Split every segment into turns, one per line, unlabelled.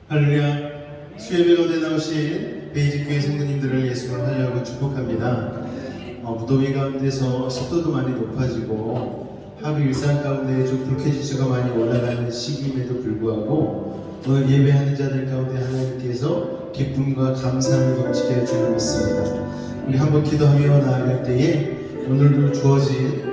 할렐루야. 수요예배 가운데 나오신 베이직교회 성도님들을 예수로 환영하고 축복합니다. 무더위 가운데서 습도도 많이 높아지고 하루 일상 가운데 좀 불쾌지수가 많이 올라가는 시기임에도 불구하고 오늘 예배하는 자들 가운데 하나님께서 기쁨과 감사함을 넘치게 할 줄을 믿습니다. 우리 한번 기도하며 나아갈 때에 오늘도 주어진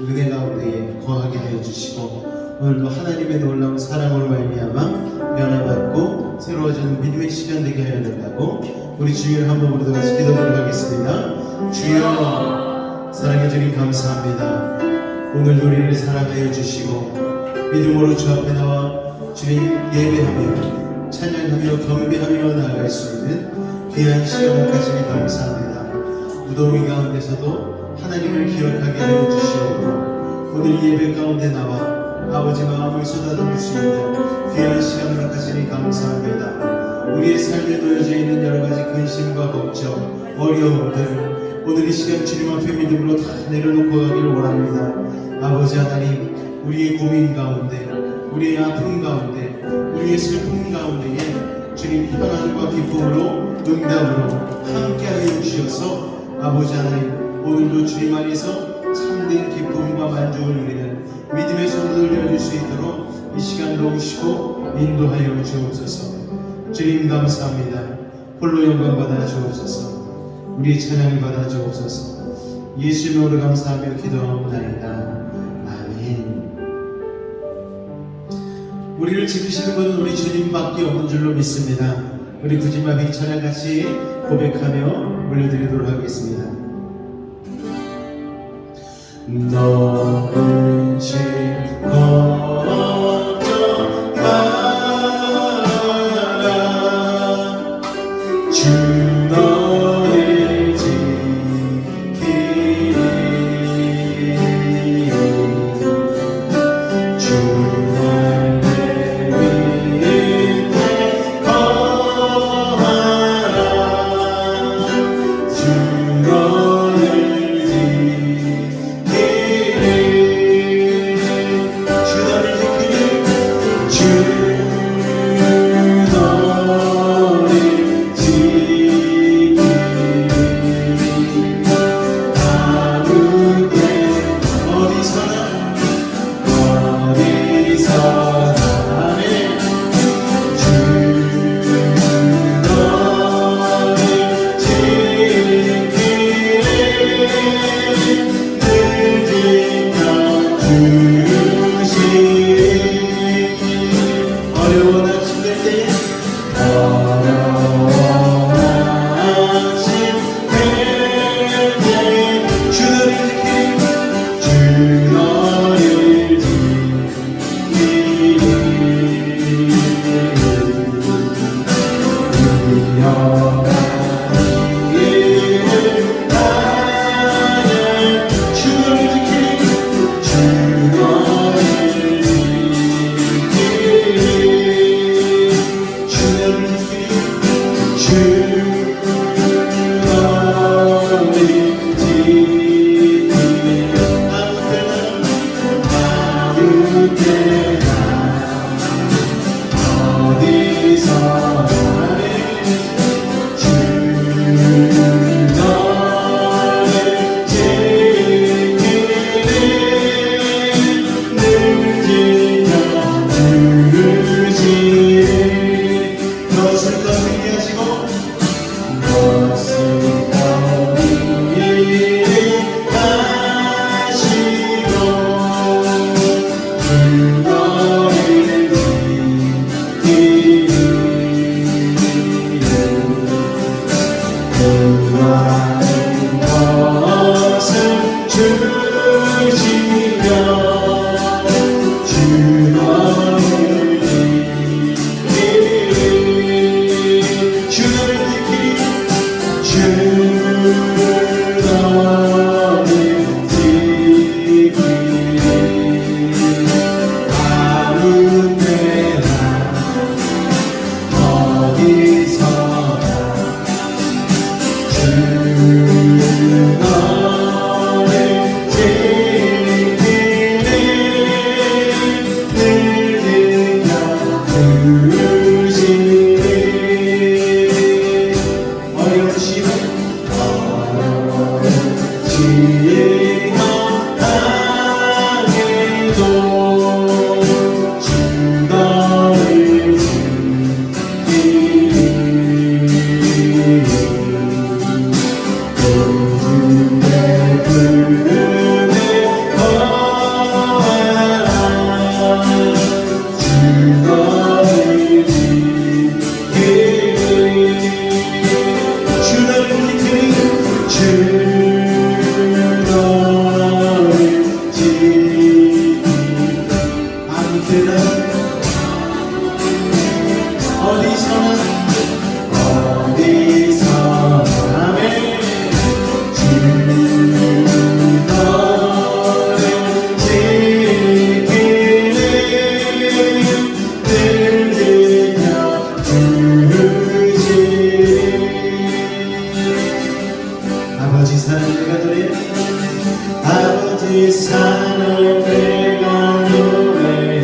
은혜 가운데에 거하게 하여 주시고 오늘도 하나님의 놀라운 사랑으로 말미암아 변화받고 새로워지는 믿음의 시간 되게 하여 달라고 우리 주님을 한번 우리도 같이 기도하도록 하겠습니다. 주여 사랑해 주님 감사합니다. 오늘 우리를 사랑하여 주시고 믿음으로 주 앞에 나와 주님 예배하며 찬양하며 경배하며 나아갈 수 있는 귀한 시간을 가지니 감사합니다. 무더위 가운데서도 하나님을 기억하게 하여 주시옵고 오늘 예배 가운데 나와 아버지 마음을 쏟아놓을 수 있는 귀한 시간을 가지니 감사합니다. 우리의 삶에 놓여져 있는 여러 가지 근심과 걱정, 어려움들 오늘 이 시간 주님 앞에 믿음으로 다 내려놓고 가기를 원합니다. 아버지 하나님, 우리의 고민 가운데, 우리의 아픔 가운데, 우리의 슬픔 가운데에 주님 평안과 기쁨으로 응답으로 함께하여 주시어서 아버지 하나님, 오늘도 주님 안에서 참된 기쁨과 만족을 누리는 믿음의 손을 열어줄 수 있도록 이 시간 도우시고 인도하여 주옵소서. 주님 감사합니다. 홀로 영광 받아 주옵소서. 우리의 찬양을 받아 주옵소서. 예수 이름으로 감사하며 기도하옵나이다. 아멘. 우리를 지키시는 분은 우리 주님밖에 없는 줄로 믿습니다. 우리 구지마비 찬양 같이 고백하며 올려드리도록 하겠습니다. 너는 걱정 마라 주 너를 지키리 주 너를 위해 거하라 주 너를
하시고
아버지 사랑 내가 노래 아버지 사랑 내가 노래해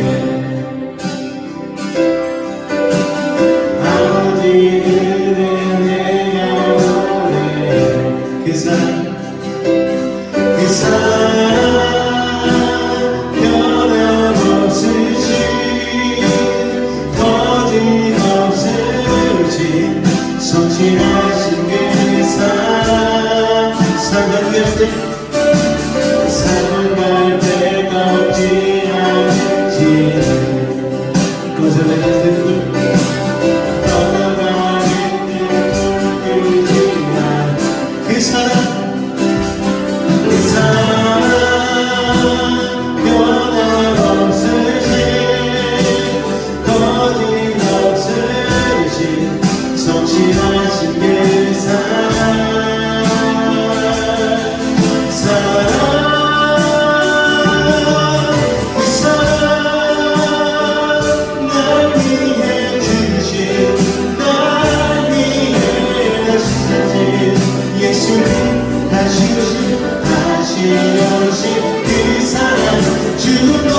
아버지 은혜 내가 노래해 그 사랑 변함없으신 거짓없으신 성실하신 그 사랑 사랑할 데가 없지 않지 거절하는 듯 떠나가는 듯 울지만 그 사랑 변함없으신 거짓없으신 성실하신 그 사랑 예수님 다시 오신 그 사랑 죽음도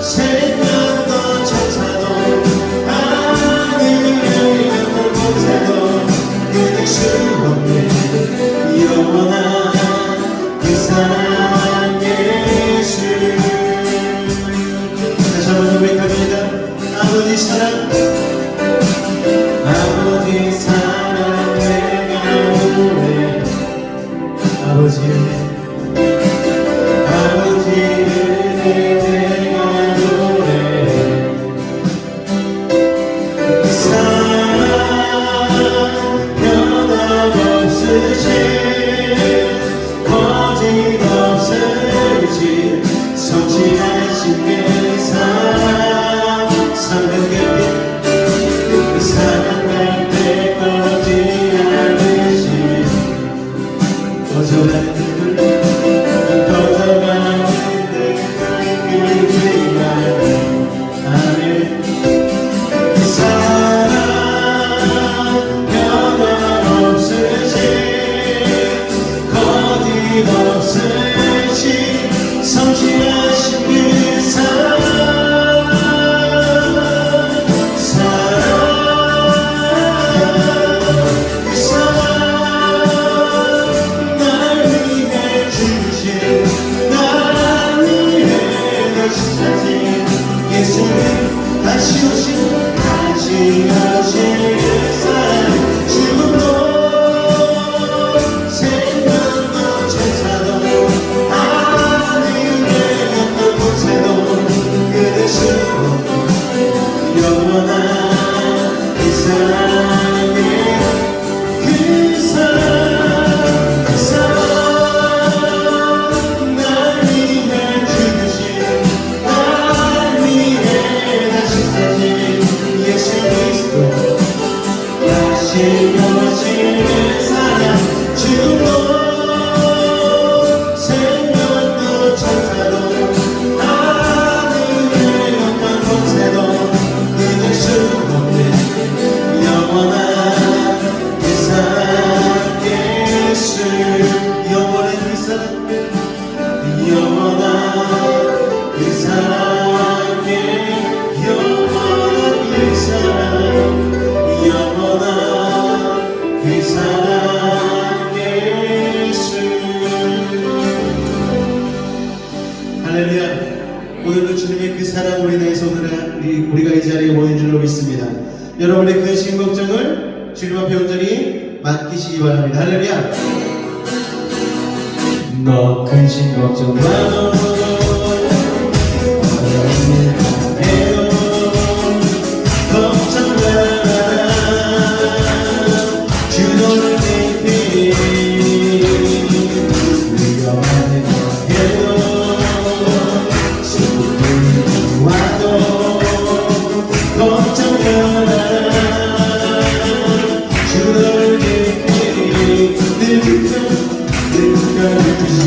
생명도 천사도 하늘을 못해도 끊을 수 없는 영원한 그 사랑 예수 다시 한번 고백합니다. 아버지 사랑 아버지 사랑 내가 노래 아버지 은혜 내가 노래 사랑 변함없으신 거짓없으신 성실하신 그 사랑 삼백의 그 사랑할 때 꺼지 않으신 거절하는 아멘 그 사랑 변함없으신 거짓없으신 성실하신 그 사랑 그 사랑 날 위해 주신 날 위해 다시 예수님 다시 오신 그 사랑 죽음도 생명도 천사도 하늘에 할렐루야. 오늘도 주님의 그 사랑으로 인해서 우리가 이 자리에 모인 줄로 믿습니다. 여러분의 근심 걱정을 주님 앞에 온전히 맡기시기 바랍니다. 할렐루야. 너 근심 걱정 마라. 걱정 마라. 주 너를 내게 위험한 해요. 슬픔이 와도 걱정 마라. 주 너를 내게 늘 끝까지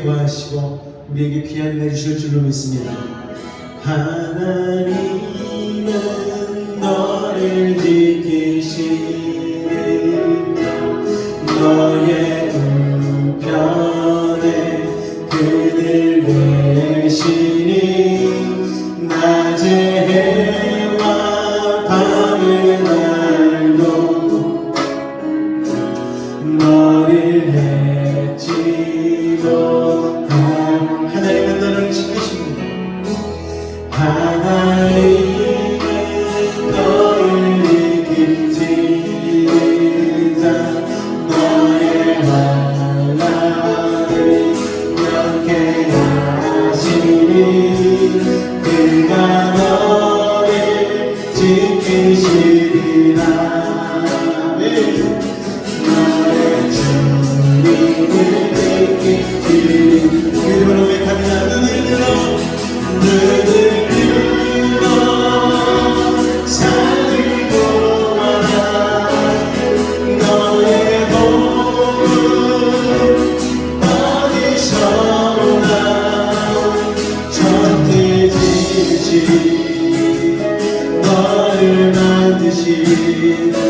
우리에게 거하시고 우리에게 귀한 내 주실 줄로 믿습니다. 하나님은 너를 지키시는 너의 우편에 그늘 내시니 낮에 해와 밤의 날도 너를 해치 못할 하나님은 너를 지키십니다. 하나님은 너를 지키시리라 너의 환난을 면케하시니 그가 너를 지키시리라 너의 주님을 지키시리 믿음으로 고백합니다. 눈을 들어 산을 보아라 너의 복은 어디서 오나 전태지시 너를 만드신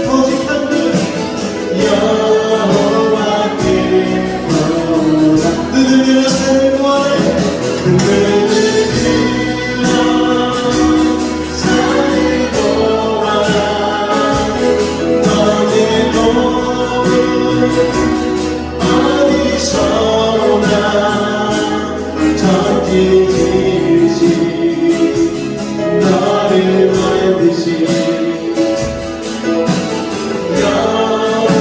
오직 하늘 여호와께 보라 눈을 들어 산을 보아라 눈을 들어 산을 보아라 너의 복은 어디서 오나 전지지시 너를 만드신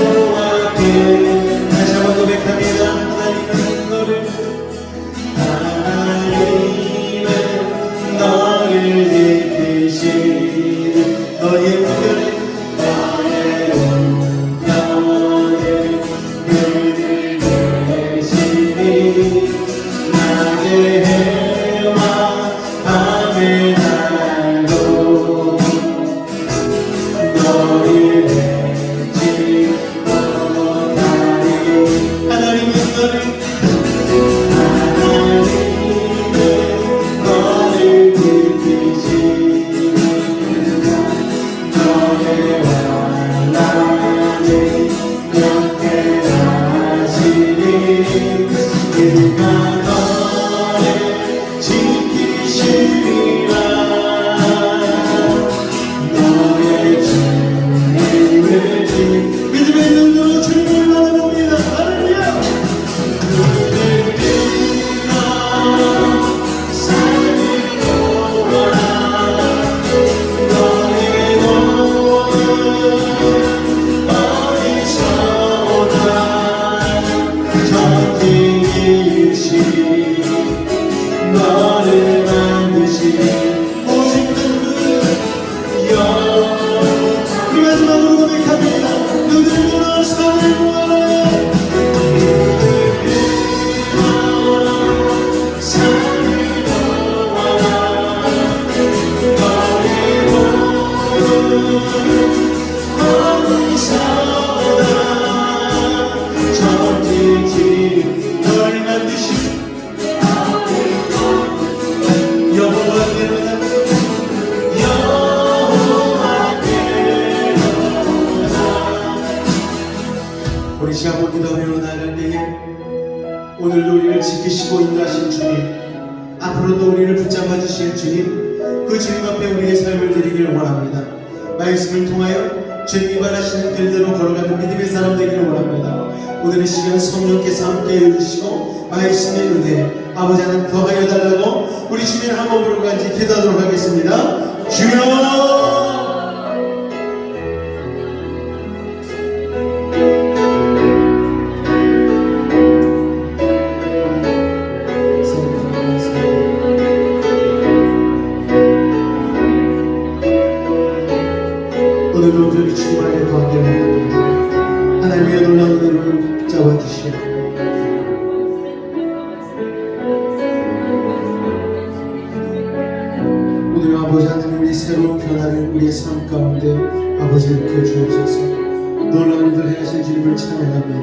여호와께 다시 한번 고백합니다. 하나님은 너를 지키시는 너의 우편에 그늘 내시니 낮의 해와 밤의 날도 너를 해치 못하리 하나님은 너를 지키시니라 너의 환난을 면케하시니 그가 너를 지키시리라 너의 주님을 믿음의 눈으로 주님을 바라봅니다. 할렐루야 눈을 들어 산을 보아라 너의 복은 어디서 오나 전지기시 너를 만드신 오직 그는 우리 마지막으로 고백합니다. 눈을 들어 산을 보아라 산을 보아라 너의 복은 어디서 오나 전지기 너를 만드신 여호와께로다 여호와께로다 우리 시간을 기도하며 나아갈 때에 오늘도 우리를 지키시고 인도하신 주님 앞으로도 우리를 붙잡아 주실 주님 그 주님 앞에 우리의 삶을 드리기를 원합니다. 말씀을 통하여 주님이 바라시는 길대로 걸어가는 믿음의 사람 되기를 원합니다. 오늘 이 시간 성령께서 함께 해주시고 말씀의 은혜 아버지 하나님 더하여 달라고 우리 주님 한번 부르고 같이 기도하도록 하겠습니다. 주여 오늘도 온전히 주님 안에 거하게 원합니다. 하나님의 놀라운 은혜를 붙잡아주시오. 오늘 아버지 하나님 우리 새로운 변화를 우리의 삶 가운데 아버지 일으켜 주옵소서. 놀라운 일을 행하실 주님을 찬양합니다.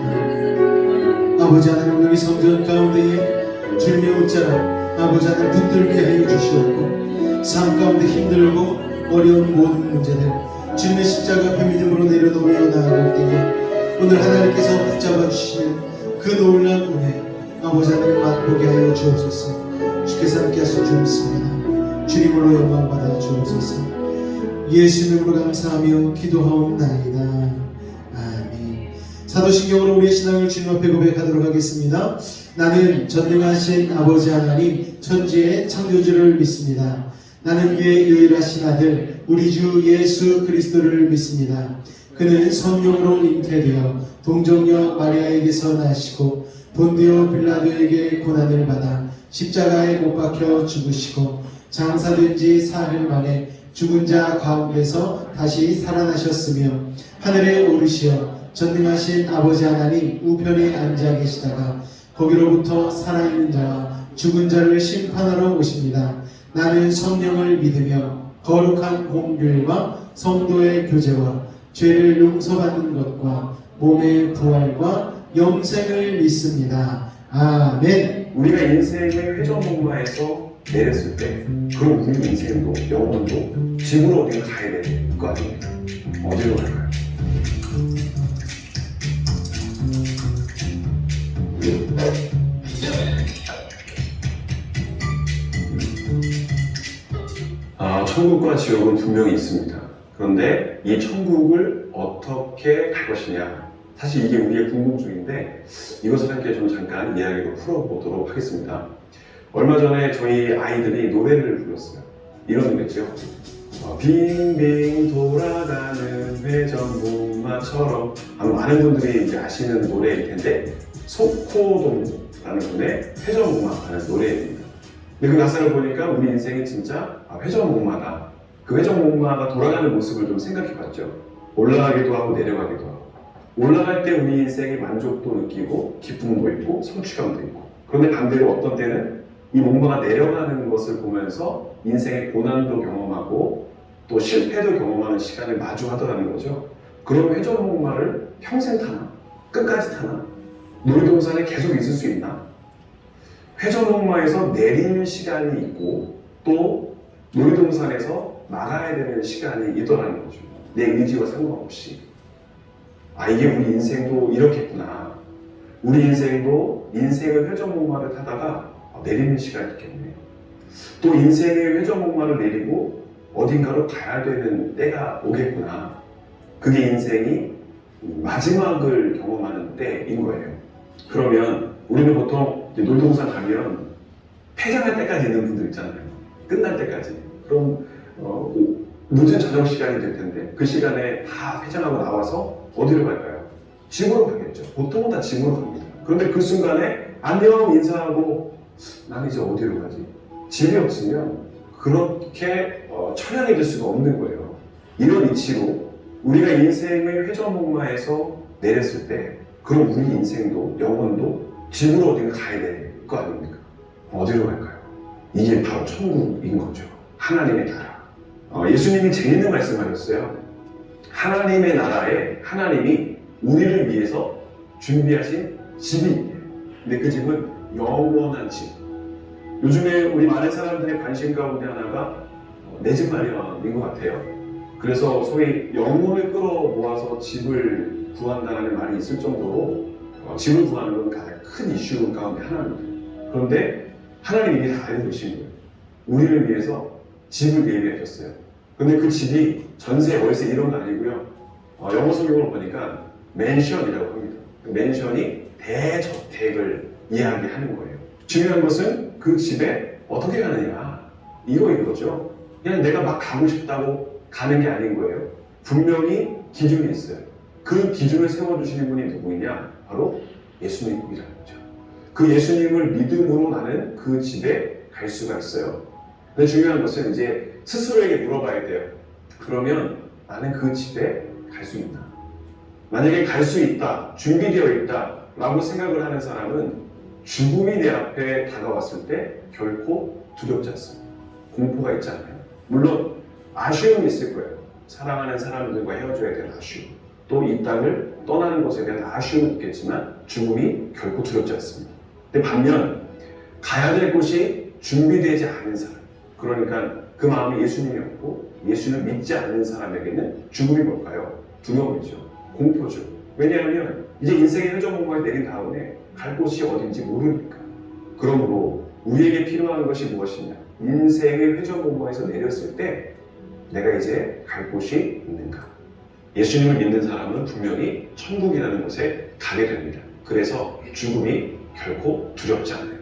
아버지 하나님 오늘 이 성전 가운데에 주님의 옷자락 아버지 하늘 붙들게 하여 주시옵고 삶 가운데 힘들고 어려운 모든 문제들 주님의 십자가 앞에 믿음으로 내려놓으며 나아갈 때에 오늘 하나님께서 붙잡아 주시는 그 놀라운 은혜 아버지 하나님 맛보게 하여 주옵소서. 주께서 함께 하신 줄 믿습니다. 주님으로 영광 받아 주옵소서. 예수 이름으로 감사하며 기도하옵나이다. 아멘. 사도신경으로 우리의 신앙을 주님 앞에 고백하도록 하겠습니다. 나는 전능하신 아버지 하나님 천지의 창조주를 믿습니다. 나는 그의 유일하신 아들 우리 주 예수 그리스도를 믿습니다. 그는 성령으로 잉태되어 동정녀 마리아에게서 나시고 본디오 빌라도에게 고난을 받아 십자가에 못 박혀 죽으시고 장사된 지 사흘 만에 죽은 자 가운데서 다시 살아나셨으며 하늘에 오르시어 전능하신 아버지 하나님 우편에 앉아 계시다가 거기로부터 살아있는 자와 죽은 자를 심판하러 오십니다. 나는 성령을 믿으며 거룩한 공교회와 성도의 교제와 죄를 용서받는 것과 몸의 부활과 영생을 믿습니다. 아멘.
우리가 인생의 회전목마에서 내렸을 때 그럼 우리 인생도 영혼도 집으로 어디가 가야 될 거 아닙니까? 어디로 갈까요? 천국과 지옥은 분명히 있습니다. 그런데 이 천국을 어떻게 갈 것이냐, 사실 이게 우리의 궁금증인데 이것을 함께 좀 잠깐 이야기로 풀어보도록 하겠습니다. 얼마 전에 저희 아이들이 노래를 불렀어요. 이런 노래죠. 빙빙 돌아가는 회전목마처럼. 아마 많은 분들이 이제 아시는 노래일 텐데 속호동라는 분의 회전목마라는 노래입니다. 근데 그 가사를 보니까 우리 인생이 진짜 회전목마다, 그 회전목마가 돌아가는 모습을 좀 생각해봤죠. 올라가기도 하고 내려가기도 하고. 올라갈 때 우리 인생의 만족도 느끼고 기쁨도 있고 성취감도 있고, 그런데 반대로 어떤 때는 이 목마가 내려가는 것을 보면서 인생의 고난도 경험하고 또 실패도 경험하는 시간을 마주하더라는 거죠. 그럼 회전목마를 평생 타나? 끝까지 타나? 놀이동산에 계속 있을 수 있나? 회전목마에서 내리는 시간이 있고 또 놀이동산에서 나가야 되는 시간이 있더라는 거죠. 내 의지와 상관없이. 이게 우리 인생도 이렇겠구나. 우리 인생도 인생의 회전목마를 타다가 내리는 시간이 있겠네. 또 인생의 회전목마를 내리고 어딘가로 가야 되는 때가 오겠구나. 그게 인생이 마지막을 경험하는 때인 거예요. 그러면 우리는 보통 놀이동산 가면 폐장할 때까지 있는 분들 있잖아요. 끝날 때까지. 그럼 늦은 저녁 시간이 될 텐데 그 시간에 다 폐장하고 나와서 어디로 갈까요? 집으로 가겠죠. 보통은 다 집으로 갑니다. 그런데 그 순간에 안녕 인사하고 나는 이제 어디로 가지? 집이 없으면 그렇게 처량해질 수가 없는 거예요. 이런 이치로 우리가 인생의 회전목마에서 내렸을 때 그럼 우리 인생도 영혼도 집으로 어딘가 가야 될 거 아닙니까? 어디로 갈까요? 이게 바로 천국인 거죠. 하나님의 나라. 예수님이 재밌는 말씀하셨어요. 하나님의 나라에 하나님이 우리를 위해서 준비하신 집이 있대요. 근데 그 집은 영원한 집. 요즘에 우리 많은 사람들의 관심 가운데 하나가 내 집 마련인 것 같아요. 그래서 소위 영혼을 끌어모아서 집을 구한다는 말이 있을 정도로 집을 구하는 건 가장 큰 이슈 가운데 하나입니다. 그런데 하나님이 이미 다 알고 계신 거예요. 우리를 위해서 집을 예비해 줬어요. 근데 그 집이 전세, 월세 이런 거 아니고요. 영어 성경을 보니까 맨션이라고 합니다. 그 맨션이 대저택을 이야기하는 거예요. 중요한 것은 그 집에 어떻게 가느냐, 이거인 거죠. 그냥 내가 막 가고 싶다고 가는 게 아닌 거예요. 분명히 기준이 있어요. 그 기준을 세워주시는 분이 누구이냐? 바로 예수님이라는 거죠. 그 예수님을 믿음으로 나는 그 집에 갈 수가 있어요. 근데 중요한 것은 이제 스스로에게 물어봐야 돼요. 그러면 나는 그 집에 갈 수 있나? 만약에 갈 수 있다, 준비되어 있다 라고 생각을 하는 사람은 죽음이 내 앞에 다가왔을 때 결코 두렵지 않습니다. 공포가 있지 않아요. 물론 아쉬움이 있을 거예요. 사랑하는 사람들과 헤어져야 될 아쉬움, 또 이 땅을 떠나는 것에 대한 아쉬움이 있겠지만 죽음이 결코 두렵지 않습니다. 근데 반면 가야 될 곳이 준비되지 않은 사람. 그러니까 그 마음이 예수님이 없고 예수를 믿지 않는 사람에게는 죽음이 뭘까요? 두려움이죠. 공포죠. 왜냐하면 이제 인생의 회전목마에 내린 다음에 갈 곳이 어딘지 모르니까. 그러므로 우리에게 필요한 것이 무엇이냐? 인생의 회전목마에서 내렸을 때 내가 이제 갈 곳이 있는가? 예수님을 믿는 사람은 분명히 천국이라는 곳에 가게 됩니다. 그래서 죽음이 결코 두렵지 않아요.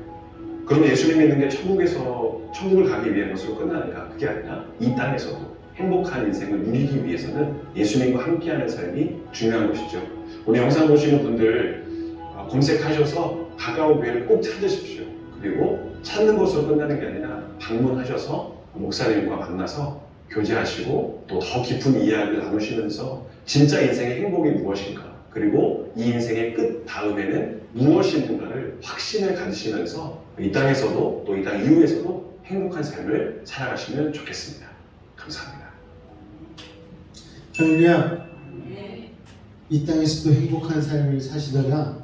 그러면 예수님 믿는 게 천국을 가기 위한 것으로 끝나는가? 그게 아니라 이 땅에서도 행복한 인생을 누리기 위해서는 예수님과 함께하는 삶이 중요한 것이죠. 오늘 영상 보시는 분들 검색하셔서 가까운 교회를 꼭 찾으십시오. 그리고 찾는 것으로 끝나는 게 아니라 방문하셔서 목사님과 만나서 교제하시고 또 더 깊은 이야기를 나누시면서 진짜 인생의 행복이 무엇인가, 그리고 이 인생의 끝 다음에는 무엇이 있는가를 확신을 가지시면서 이 땅에서도 또 이 땅 이후에서도 행복한 삶을 살아가시면 좋겠습니다. 감사합니다.
할렐루야. 이 땅에서도 행복한 삶을 사시다가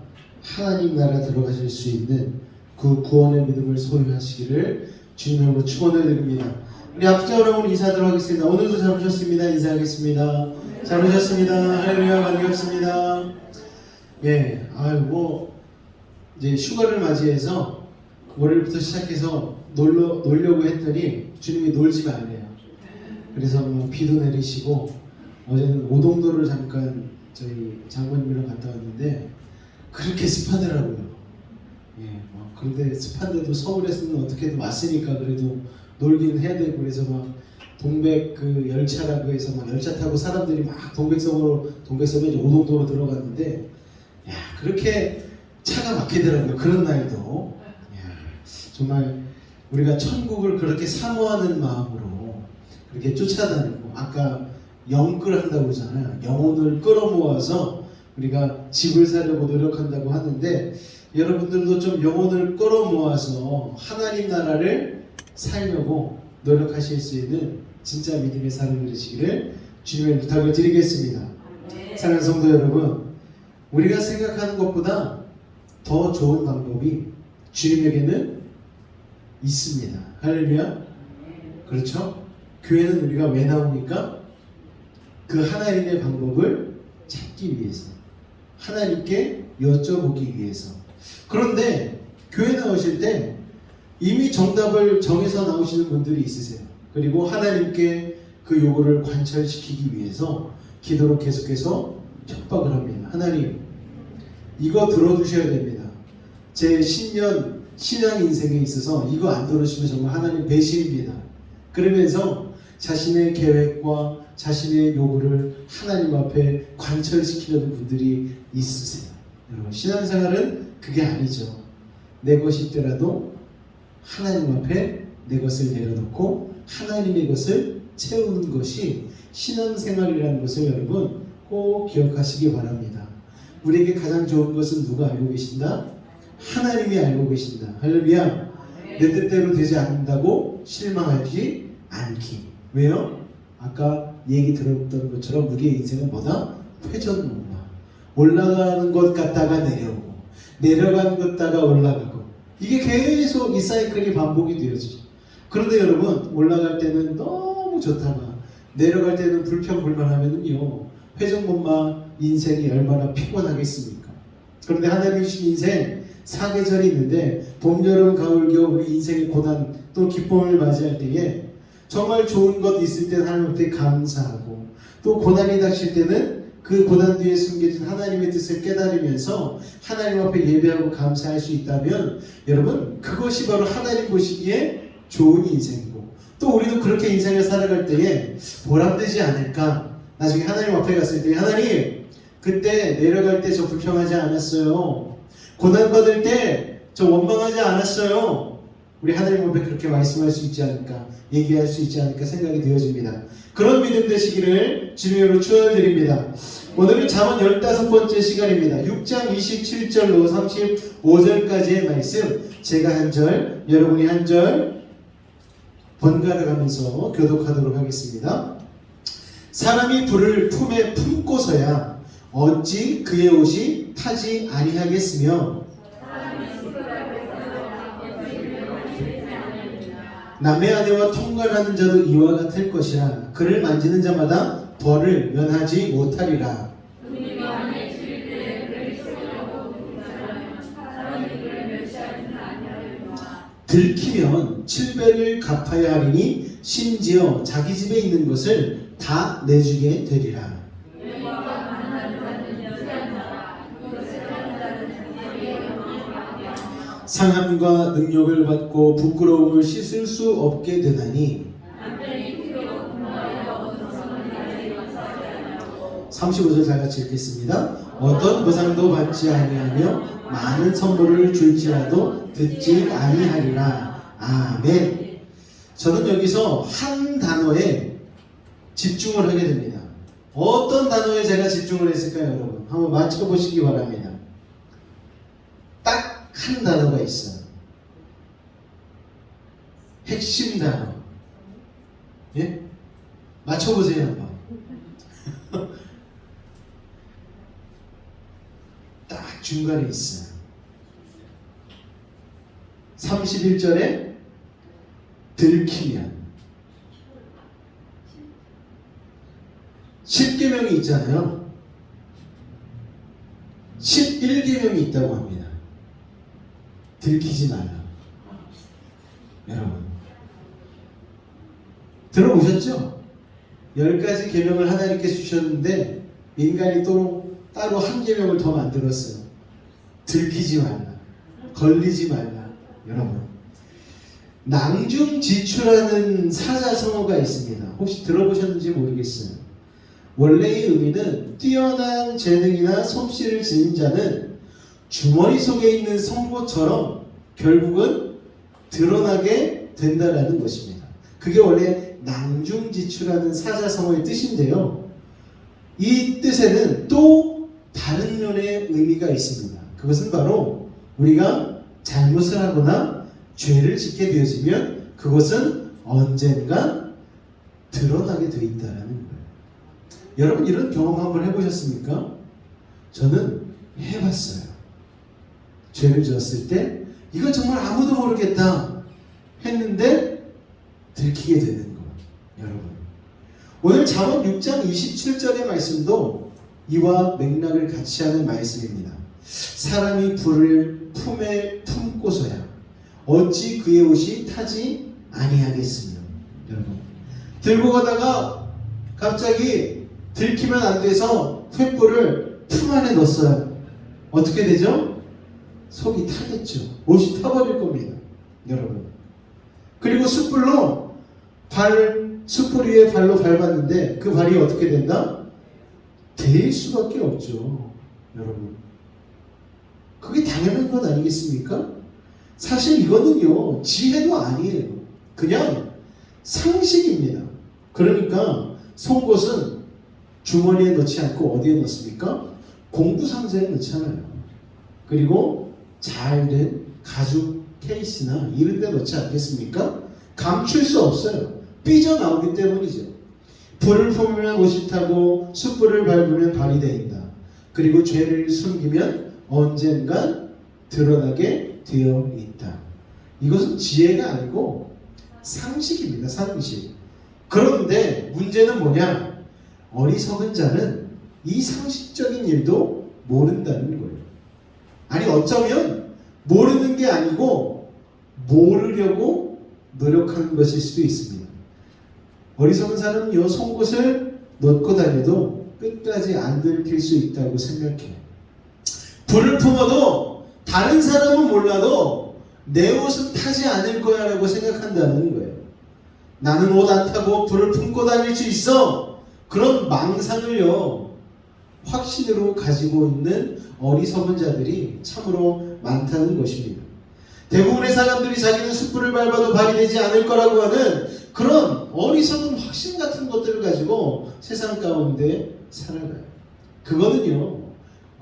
하나님 나라 들어가실 수 있는 그 구원의 믿음을 소유하시기를 주님으로 축원을 드립니다. 우리 앞자 여러분 인사하도록 하겠습니다. 오늘도 잘 오셨습니다. 인사하겠습니다. 잘 오셨습니다. 할렐루야. 반갑습니다. 예, 이제 휴가를 맞이해서 월요일부터 시작해서 놀려고 했더니 주님이 놀지 말래요. 그래서 비도 내리시고 어제는 오동도를 잠깐 저희 장모님이랑 갔다 왔는데 그렇게 습하더라고요. 예, 그런데 습한데도 서울에서는 어떻게든 왔으니까 그래도 놀긴 해야 되고 그래서 동백 그 열차라고 해서 열차 타고 사람들이 동백섬에 이제 오동도로 들어갔는데 야, 그렇게 차가 막히더라고요. 그런 날도. 야, 정말 우리가 천국을 그렇게 사모하는 마음으로 그렇게 쫓아다니고 아까 영끌 한다고 그러잖아요. 영혼을 끌어모아서 우리가 집을 사려고 노력한다고 하는데 여러분들도 좀 영혼을 끌어모아서 하나님 나라를 살려고 노력하실 수 있는 진짜 믿음의 삶을 되시기를 주님의 부탁을 드리겠습니다. 사랑하는 성도 여러분, 우리가 생각하는 것보다 더 좋은 방법이 주님에게는 있습니다. 할렐루야. 그렇죠? 교회는 우리가 왜 나옵니까? 그 하나님의 방법을 찾기 위해서, 하나님께 여쭤보기 위해서. 그런데 교회 나오실 때 이미 정답을 정해서 나오시는 분들이 있으세요. 그리고 하나님께 그 요구를 관철시키기 위해서 기도로 계속해서 협박을 합니다. 하나님, 이거 들어주셔야 됩니다. 제 10년 신앙 인생에 있어서 이거 안 들어주시면 정말 하나님 배신입니다. 그러면서 자신의 계획과 자신의 요구를 하나님 앞에 관철시키려는 분들이 있으세요. 여러분, 신앙생활은 그게 아니죠. 내 것이 있더라도 하나님 앞에 내 것을 내려놓고 하나님의 것을 채우는 것이 신앙생활이라는 것을 여러분 꼭 기억하시기 바랍니다. 우리에게 가장 좋은 것은 누가 알고 계신다? 하나님이 알고 계신다. 할렐루야. 내 뜻대로 되지 않는다고 실망하지 않기. 왜요? 아까 얘기 들었던 것처럼 우리의 인생은 뭐다? 회전목마. 올라가는 것 같다가 내려오고 내려가는 것 같다가 올라가고 이게 계속 이 사이클이 반복이 되어지죠. 그런데 여러분, 올라갈 때는 너무 좋다가 내려갈 때는 불평불만하면은요, 회전목마 인생이 얼마나 피곤하겠습니까? 그런데 하나님이 주신 인생 사계절이 있는데 봄, 여름, 가을, 겨울 우리 인생의 고난 또 기쁨을 맞이할 때에 정말 좋은 것 있을 때 하나님한테 감사하고 또 고난이 닥칠 때는 그 고난 뒤에 숨겨진 하나님의 뜻을 깨달으면서 하나님 앞에 예배하고 감사할 수 있다면 여러분, 그것이 바로 하나님 보시기에 좋은 인생이고 또 우리도 그렇게 인생을 살아갈 때에 보람되지 않을까. 나중에 하나님 앞에 갔을 때 하나님, 그때 내려갈 때 저 불평하지 않았어요. 고난받을 때 저 원망하지 않았어요. 우리 하나님 앞에 그렇게 말씀할 수 있지 않을까, 얘기할 수 있지 않을까 생각이 되어집니다. 그런 믿음 되시기를 주님으로 축원드립니다. 오늘은 잠언 15번째 시간입니다. 6장 27절로 35절까지의 말씀, 제가 한 절, 여러분이 한 절 번갈아 가면서 교독하도록 하겠습니다. 사람이 불을 품에 품고서야 어찌 그의 옷이 타지 아니하겠으며 남의 아내와 통관하는 자도 이와 같을 것이라. 그를 만지는 자마다 벌을 면하지 못하리라. 들키면 7배를 갚아야 하리니 심지어 자기 집에 있는 것을 다 내주게 되리라. 상함과 능력을 받고 부끄러움을 씻을 수 없게 되나니 35절 다 같이 읽겠습니다. 어떤 보상도 받지 아니하며 많은 선물을 줄지라도 듣지 아니하리라. 아멘. 저는 여기서 한 단어에 집중을 하게 됩니다. 어떤 단어에 제가 집중을 했을까요, 여러분? 한번 맞춰보시기 바랍니다. 딱 한 단어가 있어요. 핵심 단어. 예? 맞춰보세요, 한번. 딱 중간에 있어요. 31절에 들키면 10계명이 있잖아요. 11계명이 있다고 합니다. 들키지 말라. 여러분 들어보셨죠? 10가지 계명을 하나님께 주셨는데 인간이 또 따로 한 계명을 더 만들었어요. 들키지 말라. 걸리지 말라. 여러분 낭중지추라는 사자성어가 있습니다. 혹시 들어보셨는지 모르겠어요. 원래의 의미는 뛰어난 재능이나 솜씨를 지닌 자는 주머니 속에 있는 송곳처럼 결국은 드러나게 된다라는 것입니다. 그게 원래 낭중지추라는 사자성어의 뜻인데요. 이 뜻에는 또 다른 면의 의미가 있습니다. 그것은 바로 우리가 잘못을 하거나 죄를 짓게 되어지면 그것은 언젠가 드러나게 되어 있다는 거예요. 여러분 이런 경험 한번 해보셨습니까? 저는 해봤어요. 죄를 지었을 때 이건 정말 아무도 모르겠다 했는데 들키게 되는 거. 여러분 오늘 잠언 6장 27절의 말씀도 이와 맥락을 같이 하는 말씀입니다. 사람이 불을 품에 품고서야 어찌 그의 옷이 타지 아니하겠으며. 여러분 들고 가다가 갑자기 들키면 안 돼서 횃불을 품 안에 넣었어요. 어떻게 되죠? 속이 타겠죠. 옷이 타버릴 겁니다. 여러분 그리고 숯불로 숯불 위에 발로 밟았는데 그 발이 어떻게 된다? 데일 수밖에 없죠. 여러분 그게 당연한 것 아니겠습니까? 사실 이거는요 지혜도 아니에요. 그냥 상식입니다. 그러니까 속옷은 주머니에 넣지 않고 어디에 넣습니까? 공구 상자에 넣잖아요. 그리고 잘된 가죽 케이스나 이런 데 넣지 않겠습니까? 감출 수 없어요. 삐져나오기 때문이죠. 불을 품으면 옷이 타고 숯불을 밟으면 발이 데인다. 그리고 죄를 숨기면 언젠간 드러나게 되어 있다. 이것은 지혜가 아니고 상식입니다. 상식. 그런데 문제는 뭐냐? 어리석은 자는 이 상식적인 일도 모른다는 거예요. 아니 어쩌면 모르는 게 아니고 모르려고 노력하는 것일 수도 있습니다. 어리석은 사람은요 속옷을 넣고 다녀도 끝까지 안 들킬 수 있다고 생각해요. 불을 품어도 다른 사람은 몰라도 내 옷은 타지 않을 거야 라고 생각한다는 거예요. 나는 옷 안 타고 불을 품고 다닐 수 있어. 그런 망상을요 확신으로 가지고 있는 어리석은 자들이 참으로 많다는 것입니다. 대부분의 사람들이 자기는 숯불을 밟아도 발이 되지 않을 거라고 하는 그런 어리석은 확신 같은 것들을 가지고 세상 가운데 살아가요. 그거는요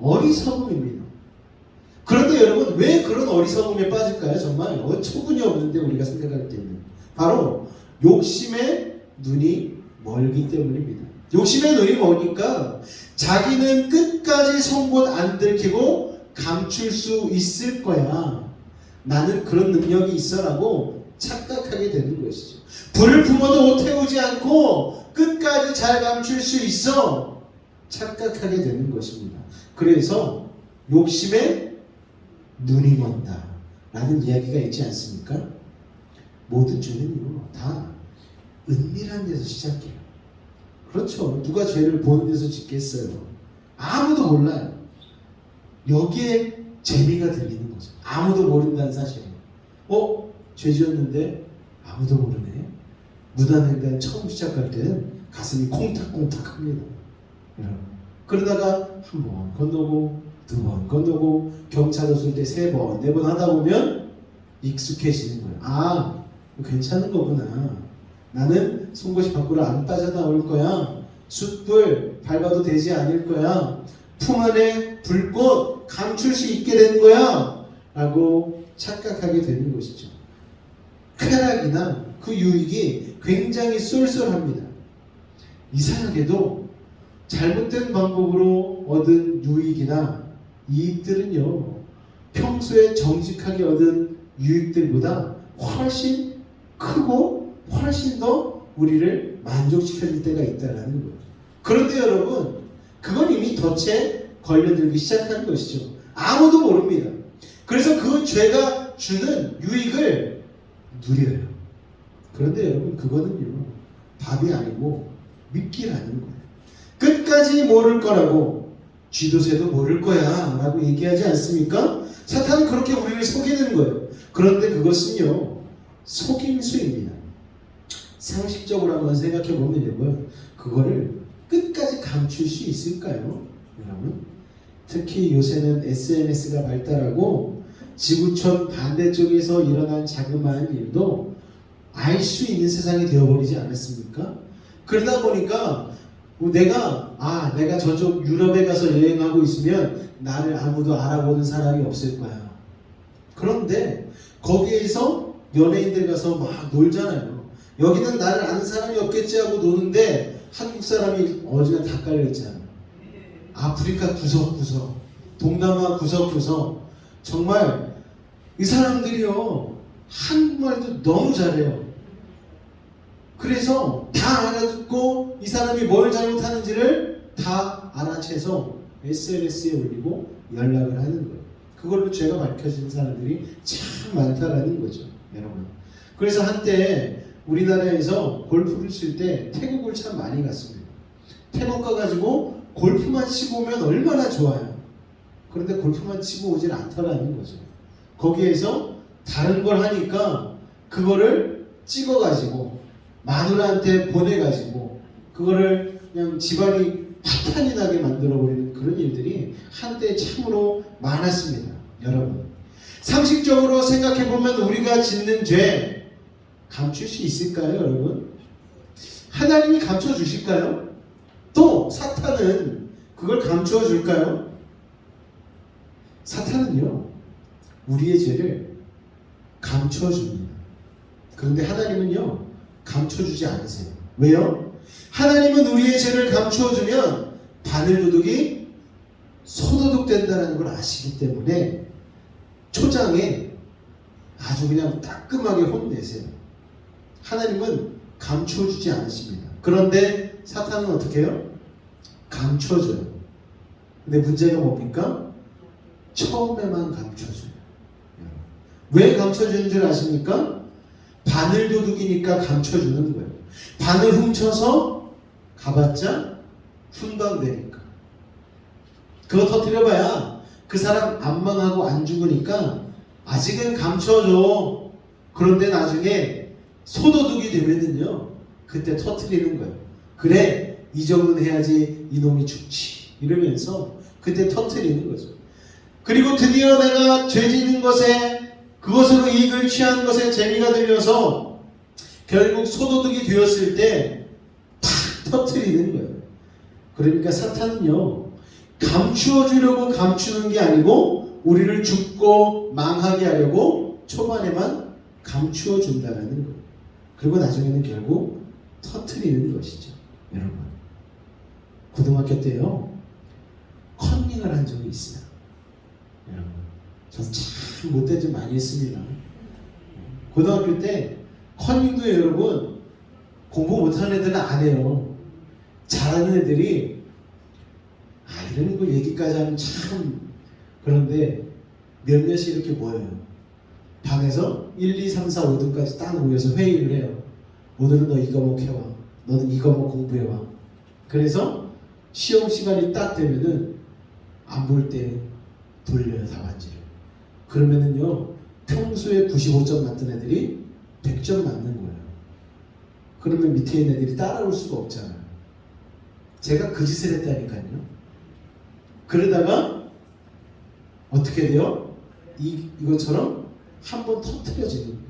어리석음입니다. 그런데 여러분 왜 그런 어리석음에 빠질까요? 정말 어처구니 없는데 우리가 생각할 때는 바로 욕심의 눈이 멀기 때문입니다. 욕심의 눈이 뭐니까 자기는 끝까지 속옷 안 들키고 감출 수 있을 거야. 나는 그런 능력이 있어라고 착각하게 되는 것이죠. 불을 품어도 태우지 않고 끝까지 잘 감출 수 있어 착각하게 되는 것입니다. 그래서 욕심에 눈이 먼다 라는 이야기가 있지 않습니까? 모든 죄는요 다 은밀한 데서 시작해요. 그렇죠. 누가 죄를 보는 데서 짓겠어요. 아무도 몰라요. 여기에 재미가 들리는 거죠. 아무도 모른다는 사실이에요. 죄 지었는데 아무도 모르네. 무단횡단 처음 시작할 때는 가슴이 콩닥콩닥합니다. 그러다가 한 번 건너고 두 번 건너고 경찰 없을 때 세 번, 네 번 하다 보면 익숙해지는 거예요. 아, 괜찮은 거구나. 나는 송곳이 밖으로 안 빠져나올 거야. 숯불 밟아도 되지 않을 거야. 품 안에 불꽃 감출 수 있게 된 거야. 라고 착각하게 되는 것이죠. 쾌락이나 그 유익이 굉장히 쏠쏠합니다. 이상하게도 잘못된 방법으로 얻은 유익이나 이익들은요, 평소에 정직하게 얻은 유익들보다 훨씬 크고 훨씬 더 우리를 만족시켜줄 때가 있다는 거예요. 그런데 여러분, 그건 이미 덫에 걸려들기 시작한 것이죠. 아무도 모릅니다. 그래서 그 죄가 주는 유익을 누려요. 그런데 여러분, 그거는요, 답이 아니고 미끼라는 거예요. 끝까지 모를 거라고, 쥐도 새도 모를 거야 라고 얘기하지 않습니까? 사탄은 그렇게 우리를 속이는 거예요. 그런데 그것은요, 속임수입니다. 상식적으로 한번 생각해 보면요, 그거를 끝까지 감출 수 있을까요? 여러분, 특히 요새는 SNS가 발달하고 지구촌 반대쪽에서 일어난 자그마한 일도 알 수 있는 세상이 되어버리지 않았습니까? 그러다 보니까 내가 저쪽 유럽에 가서 여행하고 있으면 나를 아무도 알아보는 사람이 없을 거야. 그런데 거기에서 연예인들 가서 막 놀잖아요. 여기는 나를 아는 사람이 없겠지 하고 노는데 한국 사람이 어디나 다 깔려있잖아요. 아프리카 구석구석, 동남아 구석구석, 정말 이 사람들이요, 한국말도 너무 잘해요. 그래서 다 알아듣고 이 사람이 뭘 잘못하는지를 다 알아채서 SNS에 올리고 연락을 하는 거예요. 그걸로 죄가 밝혀진 사람들이 참 많다라는 거죠, 여러분. 그래서 한때 우리나라에서 골프를 칠 때 태국을 참 많이 갔습니다. 태국 가가지고 골프만 치고 오면 얼마나 좋아요. 그런데 골프만 치고 오질 않더라는 거죠. 거기에서 다른 걸 하니까 그거를 찍어가지고 마누라한테 보내가지고 그거를 그냥 집안이 파탄이 나게 만들어버리는 그런 일들이 한때 참으로 많았습니다. 여러분, 상식적으로 생각해보면 우리가 짓는 죄 감출 수 있을까요, 여러분? 하나님이 감춰주실까요? 또 사탄은 그걸 감추어 줄까요? 사탄은요, 우리의 죄를 감추어 줍니다. 그런데 하나님은요, 감춰주지 않으세요. 왜요? 하나님은 우리의 죄를 감추어 주면 바늘도둑이 소도둑 된다는 걸 아시기 때문에 초장에 아주 그냥 따끔하게 혼내세요. 하나님은 감추어 주지 않으십니다. 그런데 사탄은 어떻게 해요? 감춰줘요. 근데 문제가 뭡니까? 처음에만 감춰줘요. 왜 감춰주는 줄 아십니까? 바늘도둑이니까 감춰주는 거예요. 바늘 훔쳐서 가봤자 훈방되니까. 그거 터뜨려봐야 그 사람 안 망하고 안 죽으니까 아직은 감춰줘. 그런데 나중에 소도둑이 되면은요, 그때 터뜨리는 거예요. 그래, 이 정도는 해야지 이놈이 죽지 이러면서 그때 터뜨리는 거죠. 그리고 드디어 내가 죄 짓는 것에, 그것으로 이익을 취하는 것에 재미가 들려서 결국 소도둑이 되었을 때 탁 터뜨리는 거예요. 그러니까 사탄은요, 감추어 주려고 감추는 게 아니고 우리를 죽고 망하게 하려고 초반에만 감추어 준다는 거예요. 그리고 나중에는 결국 터뜨리는 것이죠. 여러분, 고등학교 때요, 컨닝을 한 적이 있어요. 여러분, 전 참 못된 짓 많이 했습니다. 고등학교 때 커닝도 여러분 공부 못하는 애들은 안 해요. 잘하는 애들이 이런 거 얘기까지 하면 참 그런데 몇몇이 이렇게 모여요. 방에서 1, 2, 3, 4, 5등까지 딱 모여서 회의를 해요. 오늘은 너 이 과목 해와. 너는 이 과목 공부해와. 그래서 시험 시간이 딱 되면은 안 볼 때 돌려요, 답안지를. 그러면은요, 평소에 95점 맞던 애들이 100점 맞는 거예요. 그러면 밑에 있는 애들이 따라올 수가 없잖아요. 제가 그 짓을 했다니까요. 그러다가 어떻게 돼요? 이것처럼 한번 터뜨려지는 거예요.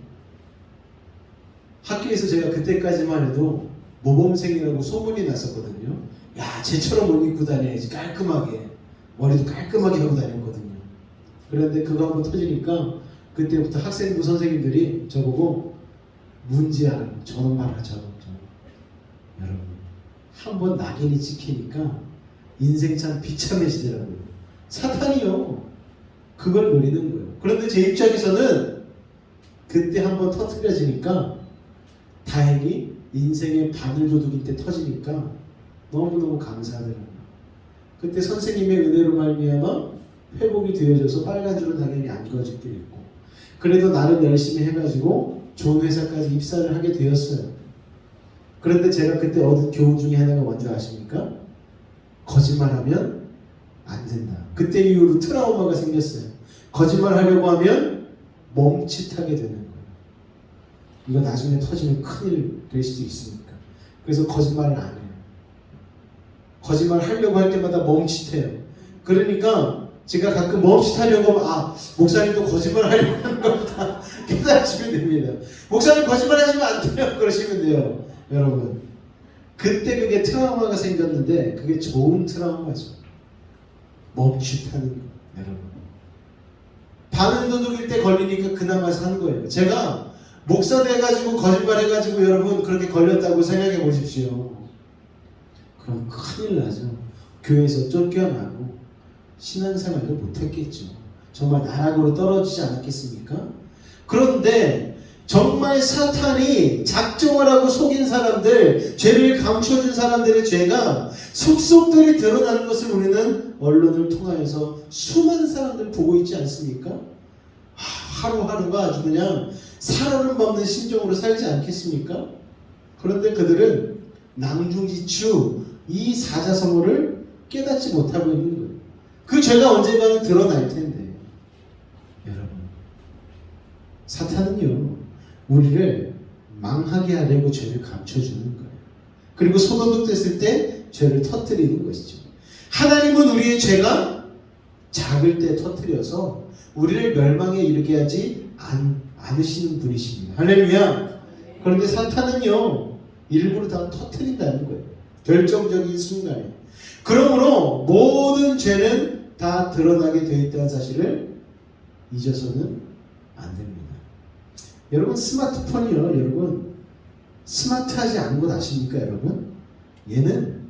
학교에서 제가 그때까지만 해도 모범생이라고 소문이 났었거든요. 야, 쟤처럼 옷 입고 다녀야지. 깔끔하게. 머리도 깔끔하게 하고 다녔거든요. 그런데 그거 한번 터지니까 그때부터 학생부 선생님들이 저보고 문제야. 저런 말 하죠. 여러분, 한번 낙인이 찍히니까 인생 참 비참해지더라고요. 사탄이요. 그걸 노리는 거예요. 그런데 제 입장에서는 그때 한번 터뜨려지니까 다행히 인생의 바늘도둑일 때 터지니까 너무너무 감사하더라고요. 그때 선생님의 은혜로 말미암아 회복이 되어져서 빨간 줄은 당연히 안 그어질 게 있고 그래도 나름 열심히 해가지고 좋은 회사까지 입사를 하게 되었어요. 그런데 제가 그때 얻은 교훈 중에 하나가 뭔지 아십니까? 거짓말하면 안 된다. 그때 이후로 트라우마가 생겼어요. 거짓말하려고 하면 멈칫하게 되는 거예요. 이거 나중에 터지면 큰일 될 수도 있으니까. 그래서 거짓말을 안 해요. 거짓말 하려고 할 때마다 멈칫해요. 그러니까 제가 가끔 멈칫하려고 하면 목사님도 거짓말 하려고 하는 겁니다. 깨달으시면 됩니다. 목사님 거짓말 하시면 안 돼요. 그러시면 돼요. 여러분. 그때 그게 트라우마가 생겼는데 그게 좋은 트라우마죠. 멈칫하는 거. 여러분. 바늘도둑일 때 걸리니까 그나마 산 거예요. 제가 목사 돼가지고 거짓말 해가지고 여러분 그렇게 걸렸다고 생각해 보십시오. 그럼 큰일 나죠. 교회에서 쫓겨나고 신앙생활도 못했겠죠. 정말 나락으로 떨어지지 않았겠습니까? 그런데 정말 사탄이 작정을 하고 속인 사람들, 죄를 감춰준 사람들의 죄가 속속들이 드러나는 것을 우리는 언론을 통하여서 수많은 사람들 보고 있지 않습니까? 하루하루가 아주 그냥 살얼음 먹는 심정으로 살지 않겠습니까? 그런데 그들은 낭중지추 이 사자성어를 깨닫지 못하고 있는 거예요. 그 죄가 언젠가는 드러날 텐데 여러분, 사탄은요 우리를 망하게 하려고 죄를 감춰주는 거예요. 그리고 소도둑 됐을 때 죄를 터뜨리는 것이죠. 하나님은 우리의 죄가 작을 때 터뜨려서 우리를 멸망에 이르게 하지 않으시는 분이십니다. 할렐루야. 그런데 사탄은요 일부러 다 터뜨린다는 거예요. 결정적인 순간에. 그러므로 모든 죄는 다 드러나게 되어 있다는 사실을 잊어서는 안 됩니다. 여러분 스마트폰이요. 여러분 스마트하지 않은 것 아십니까 여러분? 얘는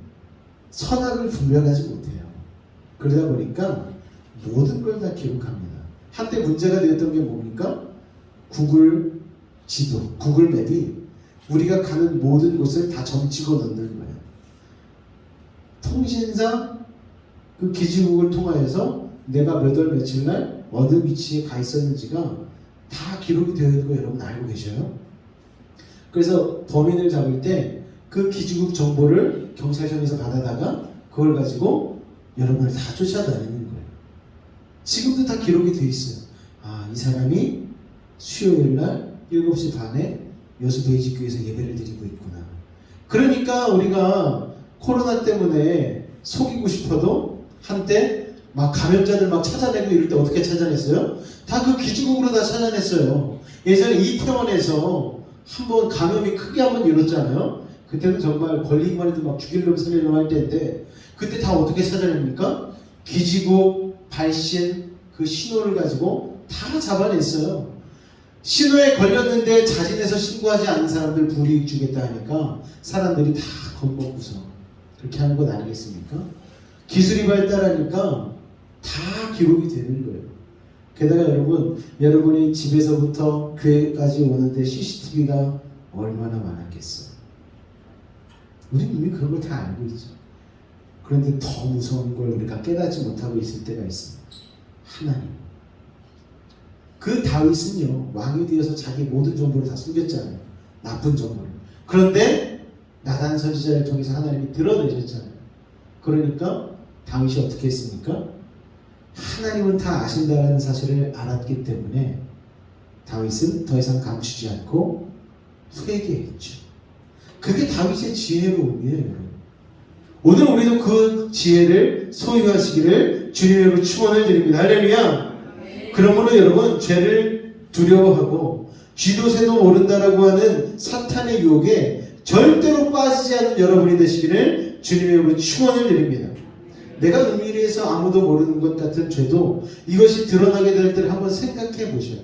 선악을 분별하지 못해요. 그러다 보니까 모든 걸 다 기록합니다. 한때 문제가 되었던 게 뭡니까? 구글 지도, 구글 맵이 우리가 가는 모든 곳을 다 점찍어 넣는 거예요. 통신사 그 기지국을 통하여서 내가 몇 월 며칠 날 어느 위치에 가 있었는지가 다 기록이 되어 있는 거 여러분 알고 계셔요? 그래서 범인을 잡을 때 그 기지국 정보를 경찰청에서 받아다가 그걸 가지고 여러분을 다 쫓아다니는 거예요. 지금도 다 기록이 되어 있어요. 이 사람이 수요일 날 7시 반에 여수 베이직교회에서 예배를 드리고 있구나. 그러니까 우리가 코로나 때문에 속이고 싶어도 한때 막 감염자들 막 찾아내고 이럴 때 어떻게 찾아냈어요? 다 그 기지국으로 다 찾아냈어요. 예전에 이태원에서 한번 감염이 크게 한번 일었잖아요. 그때는 정말 걸리기만 해도 막 죽이려고 살리려고 할 때인데 그때 다 어떻게 찾아냅니까? 기지국, 발신, 그 신호를 가지고 다 잡아냈어요. 신호에 걸렸는데 자진해서 신고하지 않은 사람들 불이익 주겠다 하니까 사람들이 다 겁먹고서 그렇게 하는 것 아니겠습니까? 기술이 발달하니까 다 기록이 되는 거예요.
게다가 여러분이 집에서부터 교회까지 오는데 CCTV가 얼마나 많았겠어요. 우리는 이미 그런 걸 다 알고 있죠. 그런데 더 무서운 걸 우리가 깨닫지 못하고 있을 때가 있습니다. 하나님. 그 다윗은요, 왕이 되어서 자기 모든 정보를 다 숨겼잖아요. 나쁜 정보를. 그런데 나단 선지자를 통해서 하나님이 드러내셨잖아요. 그러니까 다윗이 어떻게 했습니까? 하나님은 다 아신다는 사실을 알았기 때문에 다윗은 더 이상 감추지 않고 회개했죠. 그게 다윗의 지혜로움이에요, 여러분. 오늘 우리도 그 지혜를 소유하시기를 주님으로 축원을 드립니다. 할렐루야. 그러므로 여러분, 죄를 두려워하고 쥐도새도 모른다라고 하는 사탄의 유혹에 절대로 빠지지 않는 여러분이 되시기를 주님의 이름으로 축원을 드립니다. 내가 은밀히 해서 아무도 모르는 것 같은 죄도 이것이 드러나게 될 때를 한번 생각해 보셔요.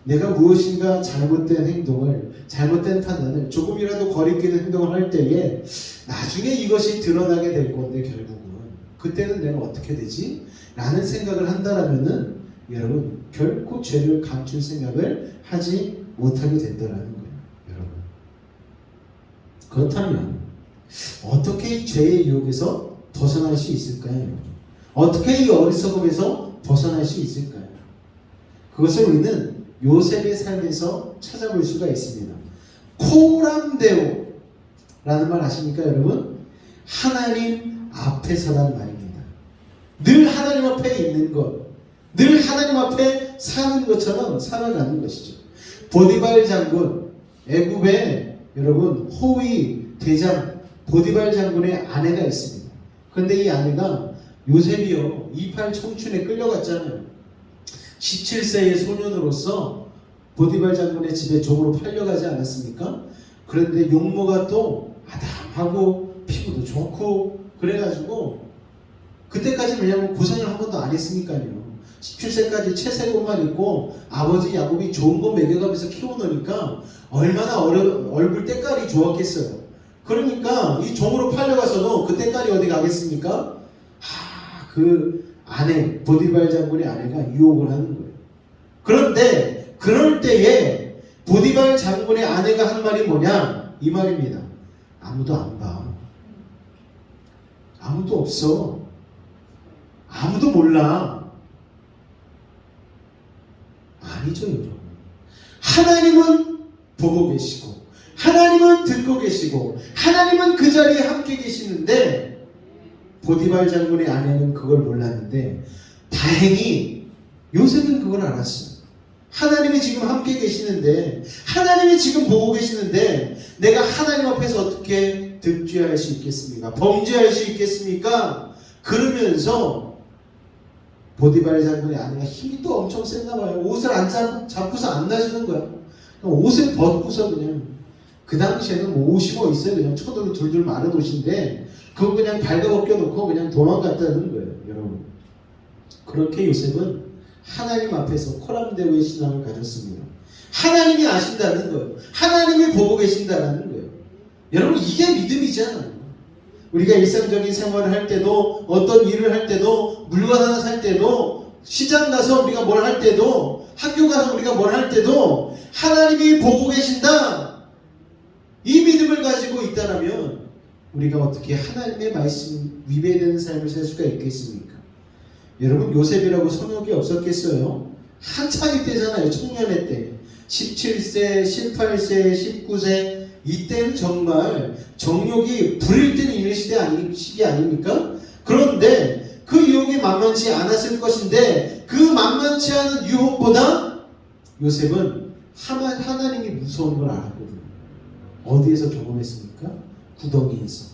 내가 무엇인가 잘못된 행동을, 잘못된 판단을, 조금이라도 거리끼는 행동을 할 때에 나중에 이것이 드러나게 될 건데, 결국은 그때는 내가 어떻게 되지? 라는 생각을 한다라면은 여러분, 결코 죄를 감출 생각을 하지 못하게 된다는 거예요, 여러분. 그렇다면 어떻게 이 죄의 유혹에서 벗어날 수 있을까요? 어떻게 이 어리석음에서 벗어날 수 있을까요? 그것을 우리는 요셉의 삶에서 찾아볼 수가 있습니다. 코람데오라는 말 아십니까, 여러분? 하나님 앞에서란 말입니다. 늘 하나님 앞에 있는 것, 늘 하나님 앞에 사는 것처럼 살아가는 것이죠. 보디발 장군, 애굽의 여러분 호위 대장 보디발 장군의 아내가 있습니다. 그런데 이 아내가 요셉이요, 28 청춘에 끌려갔잖아요. 17세의 소년으로서 보디발 장군의 집에 종으로 팔려가지 않았습니까? 그런데 용모가 또 아담하고 피부도 좋고 그래가지고, 그때까지 왜냐면 고생을 한 번도 안 했으니까요. 17세까지 채색옷만 입고 아버지 야곱이 좋은 거 먹여가면서 키워놓으니까 얼마나 얼굴 때깔이 좋았겠어요. 그러니까 이 종으로 팔려가서도 그 때깔이 어디 가겠습니까? 그 아내, 보디발 장군의 아내가 유혹을 하는 거예요. 그런데 그럴 때에 보디발 장군의 아내가 한 말이 뭐냐? 이 말입니다. 아무도 안 봐. 아무도 없어. 아무도 몰라. 아니죠, 여러분. 하나님은 보고 계시고, 하나님은 듣고 계시고, 하나님은 그 자리에 함께 계시는데, 보디발 장군의 아내는 그걸 몰랐는데, 다행히 요셉은 그걸 알았어요. 하나님이 지금 함께 계시는데, 하나님이 지금 보고 계시는데, 내가 하나님 앞에서 어떻게 득죄할 수 있겠습니까? 범죄할 수 있겠습니까? 그러면서 보디발 장군의 아내가 힘이 또 엄청 셌나 봐요. 옷을 안 잡고서 안 나시는 거야. 옷을 벗고서 그냥, 그 당시에는 뭐 옷이 뭐 있어요. 그냥 쳐들로 둘둘 마른 옷인데 그거 그냥 발가벗겨 놓고 그냥 도망갔다는 거예요, 여러분. 그렇게 요셉은 하나님 앞에서 코람데오의 신앙을 가졌습니다. 하나님이 아신다는 거예요. 하나님이 보고 계신다는 거예요. 여러분, 이게 믿음이잖아요. 우리가 일상적인 생활을 할 때도, 어떤 일을 할 때도, 물건 하나 살 때도, 시장 가서 우리가 뭘 할 때도, 학교 가서 우리가 뭘 할 때도 하나님이 보고 계신다, 이 믿음을 가지고 있다면 우리가 어떻게 하나님의 말씀 위배되는 삶을 살 수가 있겠습니까? 여러분, 요셉이라고 성욕이 없었겠어요? 한창이 때잖아요. 청년의 때. 17세, 18세, 19세, 이때는 정말 정욕이 불일 때는 있는 시기 아닙니까? 그런데 그 유혹이 만만치 않았을 것인데, 그 만만치 않은 유혹보다 요셉은 하나님이 무서운 걸 알았거든요. 어디에서 경험했습니까? 구덩이에서.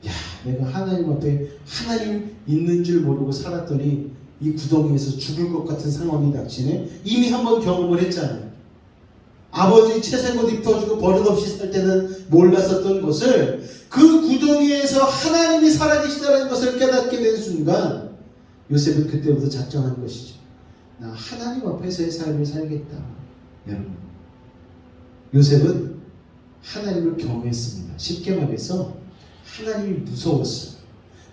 야, 내가 하나님 앞에 하나님 있는 줄 모르고 살았더니 이 구덩이에서 죽을 것 같은 상황이 닥치네. 이미 한번 경험을 했잖아요. 아버지 채색옷 입혀주고 버릇없이 살 때는 몰랐었던 것을, 그 구덩이에서 하나님이 살아계시다는 것을 깨닫게 된 순간 요셉은 그때부터 작정한 것이죠. 나 하나님 앞에서의 삶을 살겠다. 여러분, 요셉은 하나님을 경외했습니다. 쉽게 말해서 하나님이 무서웠어요.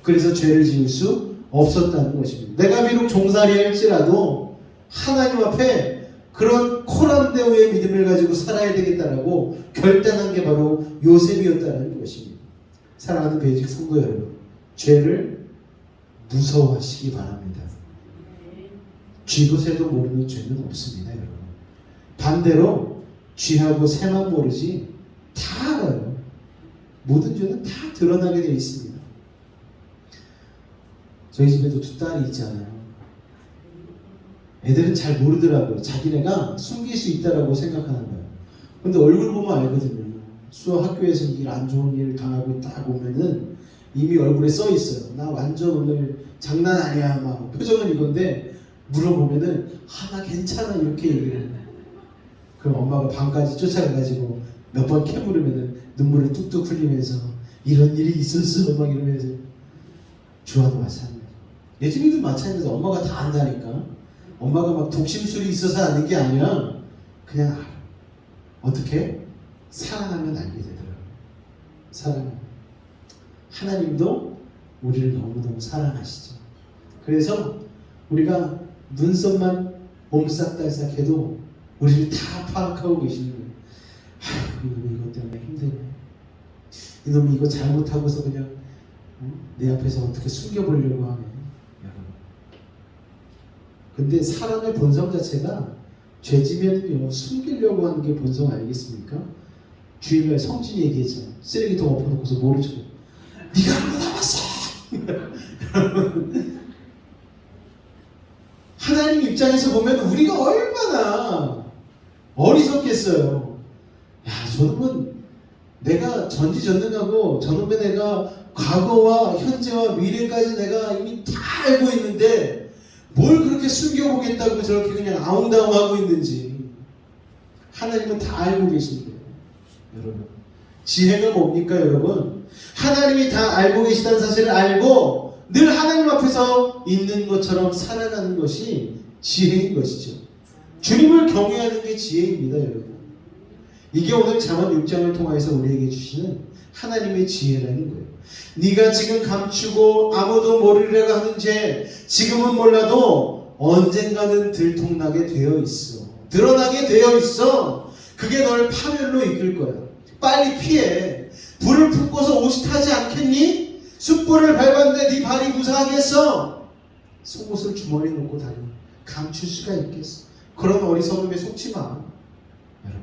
그래서 죄를 지을 수 없었다는 것입니다. 내가 비록 종살이 할지라도 하나님 앞에 그런 코람데오의 믿음을 가지고 살아야 되겠다라고 결단한 게 바로 요셉이었다는 것입니다. 사랑하는 베이직 성도 여러분, 죄를 무서워하시기 바랍니다. 쥐도 새도 모르는 죄는 없습니다, 여러분. 반대로 쥐하고 새만 모르지 다 알아요. 모든 죄는 다 드러나게 되어 있습니다. 저희 집에도 두 딸이 있잖아요. 애들은 잘 모르더라고요. 자기네가 숨길 수 있다라고 생각하는 거예요. 근데 얼굴 보면 알거든요. 수학 학교에서 일 안 좋은 일을 당하고 있다 보면은 이미 얼굴에 써 있어요. 나 완전 오늘 장난 아니야. 막 표정은 이건데 물어보면은 나 괜찮아 이렇게 얘기를 해요. 그럼 엄마가 방까지 쫓아가가지고 몇 번 캐물으면은 눈물을 뚝뚝 흘리면서 이런 일이 있었어 막 이러면서 주와도 마찬가지. 예진이도 마찬가지로 엄마가 다 안다니까. 엄마가 막 독심술이 있어서 아는 게 아니라 그냥 알아. 어떻게? 사랑하면 알게 되더라고요. 사랑하면. 하나님도 우리를 너무너무 사랑하시죠. 그래서 우리가 눈썹만 옴싹달싹 해도 우리를 다 파악하고 계시는 거예요. 이놈이 이것 때문에 힘드네. 이놈이 이거 잘못하고서 그냥 내 앞에서 어떻게 숨겨보려고 하네. 여러분. 근데 사람의 본성 자체가 죄지면요 숨기려고 하는 게 본성 아니겠습니까? 주일날 성진이 얘기했잖아. 쓰레기통 엎어놓고서 모르죠. 네가 하는 거 다 봤어. 하나님 입장에서 보면 우리가 얼마나 어리석겠어요. 야, 저놈은 내가 전지전능하고 저놈의 내가 과거와 현재와 미래까지 내가 이미 다 알고 있는데 뭘 그렇게 숨겨보겠다고 저렇게 그냥 아웅다웅하고 있는지. 하나님은 다 알고 계신데요. 여러분, 지혜가 뭡니까 여러분? 하나님이 다 알고 계시다는 사실을 알고 늘 하나님 앞에서 있는 것처럼 살아가는 것이 지혜인 것이죠. 주님을 경외하는 게 지혜입니다, 여러분. 이게 오늘 잠언 6장을 통해서 우리에게 주시는 하나님의 지혜라는 거예요. 네가 지금 감추고 아무도 모르려고 하는 죄, 지금은 몰라도 언젠가는 들통나게 되어 있어. 드러나게 되어 있어. 그게 널 파멸로 이끌 거야. 빨리 피해. 불을 품고서 옷이 타지 않겠니? 숯불을 밟았는데 네 발이 무사하겠어? 속옷을 주머니에 넣고 다녀. 감출 수가 있겠어? 그런 어리석음에 속지 마. 여러분,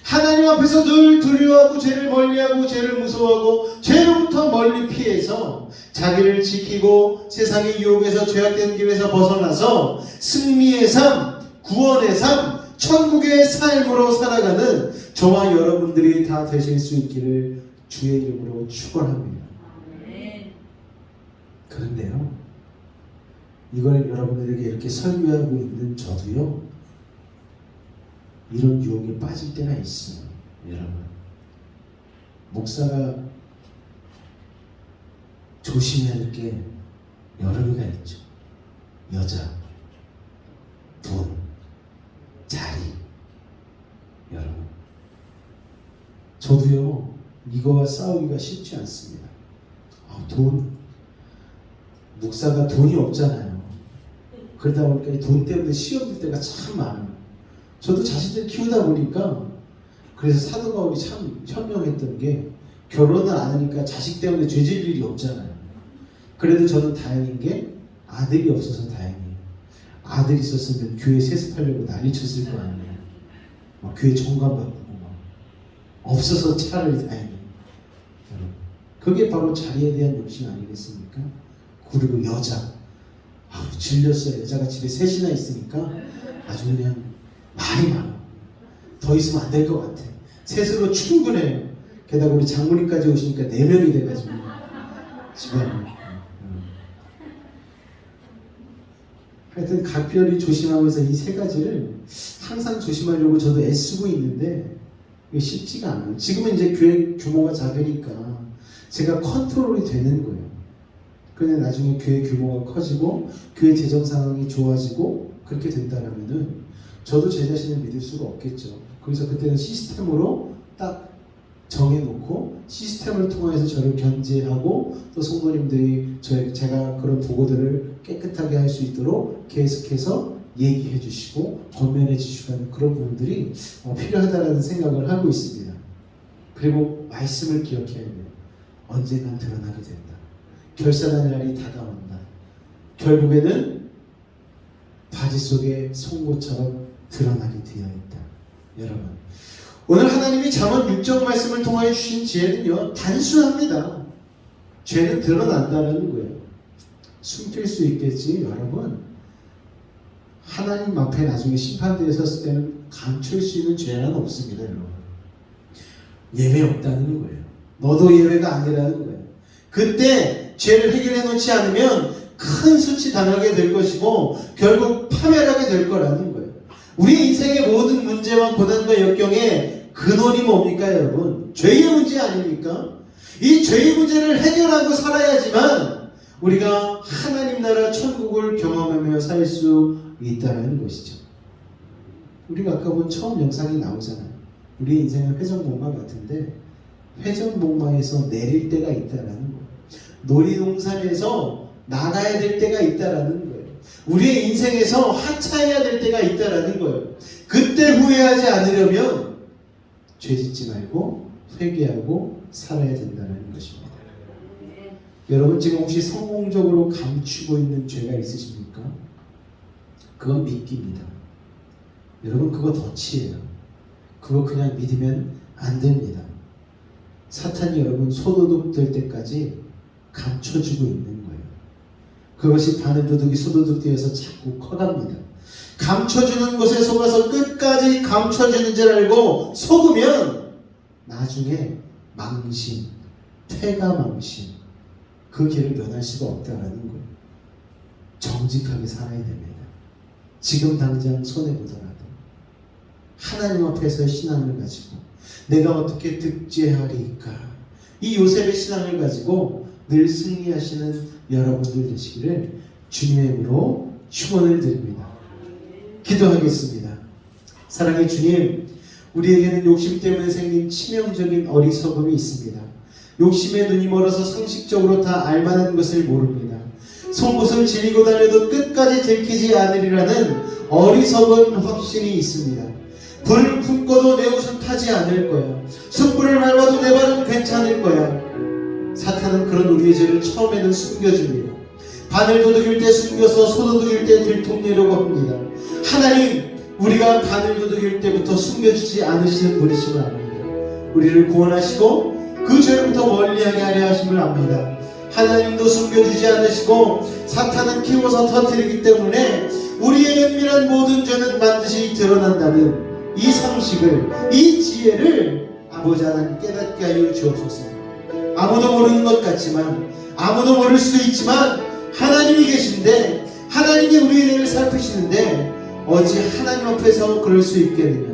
하나님 앞에서 늘 두려워하고 죄를 멀리하고 죄를 무서워하고 죄로부터 멀리 피해서 자기를 지키고 세상의 유혹에서 죄악된 길에서 벗어나서 승리의 삶, 구원의 삶, 천국의 삶으로 살아가는 저와 여러분들이 다 되실 수 있기를 주의 이름으로 축원합니다. 그런데요, 이걸 여러분들에게 이렇게 설교하고 있는 저도요, 이런 유혹에 빠질 때가 있어요. 여러분, 목사가 조심해야 할 게 여러 개가 있죠. 여자, 돈, 자리. 여러분, 저도요 이거와 싸우기가 쉽지 않습니다. 돈, 목사가 돈이 없잖아요. 그러다 보니까 이 돈 때문에 시험 들 때가 참 많아요. 저도 자식들 키우다 보니까 그래서 사도 바울이 참 현명했던 게 결혼을 안 하니까 자식 때문에 죄질 일이 없잖아요. 그래도 저는 다행인 게 아들이 없어서 다행이에요. 아들이 있었으면 교회 세습하려고 난리 쳤을 거 아니에요. 막 교회 정관 바꾸고 막. 없어서 차라리 다행이에요. 그게 바로 자리에 대한 욕심 아니겠습니까? 그리고 여자. 질렸어요. 여자가 집에 셋이나 있으니까 아주 그냥 말이 많아. 더 있으면 안 될 것 같아. 셋으로 충분해요. 게다가 우리 장모님까지 오시니까 4명이 돼가지고 집에 하여튼 각별히 조심하면서 이 세 가지를 항상 조심하려고 저도 애쓰고 있는데 이게 쉽지가 않아요. 지금은 이제 교회 규모가 작으니까 제가 컨트롤이 되는 거예요. 그런데 나중에 교회 규모가 커지고 교회 재정 상황이 좋아지고 그렇게 된다면은 저도 제 자신을 믿을 수가 없겠죠. 그래서 그때는 시스템으로 딱 정해놓고 시스템을 통해서 저를 견제하고 또 성도님들이 제가 그런 보고들을 깨끗하게 할 수 있도록 계속해서 얘기해 주시고 권면해 주시고 하는 그런 부분들이 필요하다는 생각을 하고 있습니다. 그리고 말씀을 기억해야 돼요. 언젠간 드러나게 된다. 결산할 날이 다가온다. 결국에는 바지 속에 송곳처럼 드러나게 되어 있다. 여러분, 오늘 하나님이 잠언 6장 말씀을 통하여 주신 지혜는요, 단순합니다. 죄는 드러난다는 거예요. 숨길 수 있겠지, 여러분. 하나님 앞에 나중에 심판대에 섰을 때는 감출 수 있는 죄는 없습니다, 여러분. 예외 없다는 거예요. 너도 예외가 아니라는 거예요. 그때 죄를 해결해 놓지 않으면 큰 수치 당하게 될 것이고 결국 파멸하게 될 거라는 거예요. 우리 인생의 모든 문제와 고난과 역경의 근원이 뭡니까, 여러분? 죄의 문제 아닙니까? 이 죄의 문제를 해결하고 살아야지만 우리가 하나님 나라 천국을 경험하며 살 수 있다는 것이죠. 우리가 아까 본 처음 영상이 나오잖아요. 우리 인생은 회전목마 같은데 회전목마에서 내릴 때가 있다라는 거예요. 놀이동산에서 나가야 될 때가 있다라는 거예요. 우리의 인생에서 하차해야 될 때가 있다라는 거예요. 그때 후회하지 않으려면 죄 짓지 말고 회개하고 살아야 된다는 것입니다. 여러분, 지금 혹시 성공적으로 감추고 있는 죄가 있으십니까? 그건 미끼입니다. 여러분, 그거 덫이에요. 그거 그냥 믿으면 안 됩니다. 사탄이 여러분 소도둑 될 때까지 감춰주고 있는 거예요. 그것이 바늘도둑이 소도둑 되어서 자꾸 커갑니다. 감춰주는 곳에 속아서 끝까지 감춰주는 줄 알고 속으면 나중에 망신, 퇴가망신, 그 길을 면할 수가 없다라는 거예요. 정직하게 살아야 됩니다. 지금 당장 손해보더라도 하나님 앞에서 신앙을 가지고 내가 어떻게 득죄하리까, 이 요셉의 신앙을 가지고 늘 승리하시는 여러분들 되시기를 주님의 이름으로 축원을 드립니다. 기도하겠습니다. 사랑의 주님, 우리에게는 욕심 때문에 생긴 치명적인 어리석음이 있습니다. 욕심에 눈이 멀어서 상식적으로 다 알만한 것을 모릅니다. 송곳을 지니고 다녀도 끝까지 들키지 않으리라는 어리석은 확신이 있습니다. 불을 품고도 내 옷은 타지 않을 거야. 숯불을 밟아도 내 발은 괜찮을 거야. 사탄은 그런 우리의 죄를 처음에는 숨겨줍니다. 바늘도둑일 때 숨겨서 소도둑일 때 들통내려고 합니다. 하나님, 우리가 바늘도둑일 때부터 숨겨주지 않으시는 분이심을 압니다. 우리를 구원하시고 그 죄로부터 멀리하게 하려 하심을 압니다. 하나님도 숨겨주지 않으시고 사탄은 키워서 터뜨리기 때문에 우리의 은밀한 모든 죄는 반드시 드러난다는 이 상식을, 이 지혜를 아버지 하나님 깨닫게 하여 주옵소서. 아무도 모르는 것 같지만, 아무도 모를 수도 있지만 하나님이 계신데, 하나님이 우리의 죄를 살피시는데 어찌 하나님 앞에서 그럴 수 있겠느냐.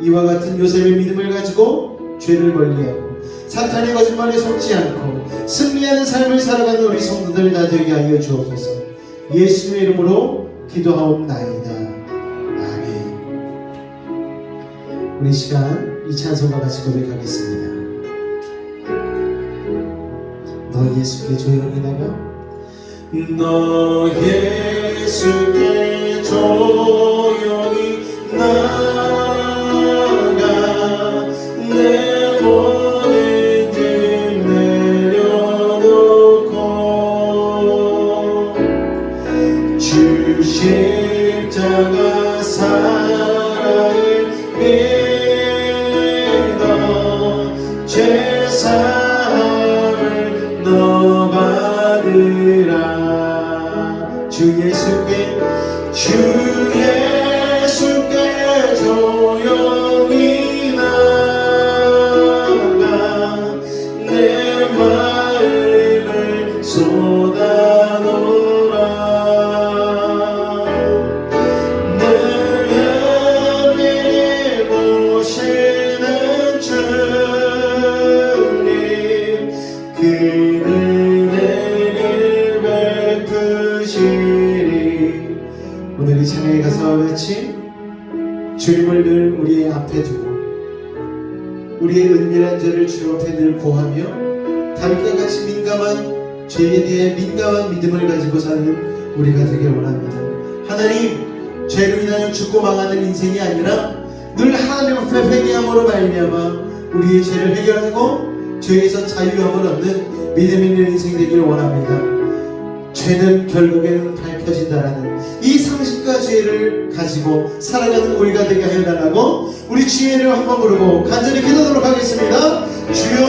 이와 같은 요셉의 믿음을 가지고 죄를 멀리하고 사탄의 거짓말에 속지 않고 승리하는 삶을 살아가는 우리 성도들 다 되게 하여 주옵소서. 예수님의 이름으로 기도하옵나이다. 아멘. 우리 시간 이 찬송과 같이 고백하겠습니다. 너 예수께 조용히 나가. 너 예수께 조용히 나가. 내 모든 짐 내려놓고 주 십자가 사랑을 믿어 죄사함을 너 받으라. 주 예수께 조용히 나가. 내 마음을 쏟아놓으라. 늘 은밀히 보시는 주님, 그 은혜를 베푸시리. 오늘 이 찬양에 가서 같이 주님을 늘 우리의 앞에 두고 우리의 은밀한 죄를 주 앞에 늘 고하며 다윗과 같이 민감한 죄에 대해 민감한 믿음을 가지고 사는 우리가 되길 원합니다. 하나님, 죄로 인하여 죽고 망하는 인생이 아니라 늘 하나님 앞에 회개함으로 말미암아 우리의 죄를 해결하고 죄에서 자유함을 얻는 믿음 있는 인생 되기를 원합니다. 죄는 결국에는 밝혀진다라는 이 상식과 죄를 가지고 살아가는 우리가 되게 하여 달라고 우리 주의 이름을 한번 부르고 간절히 기도하도록 하겠습니다. 주여,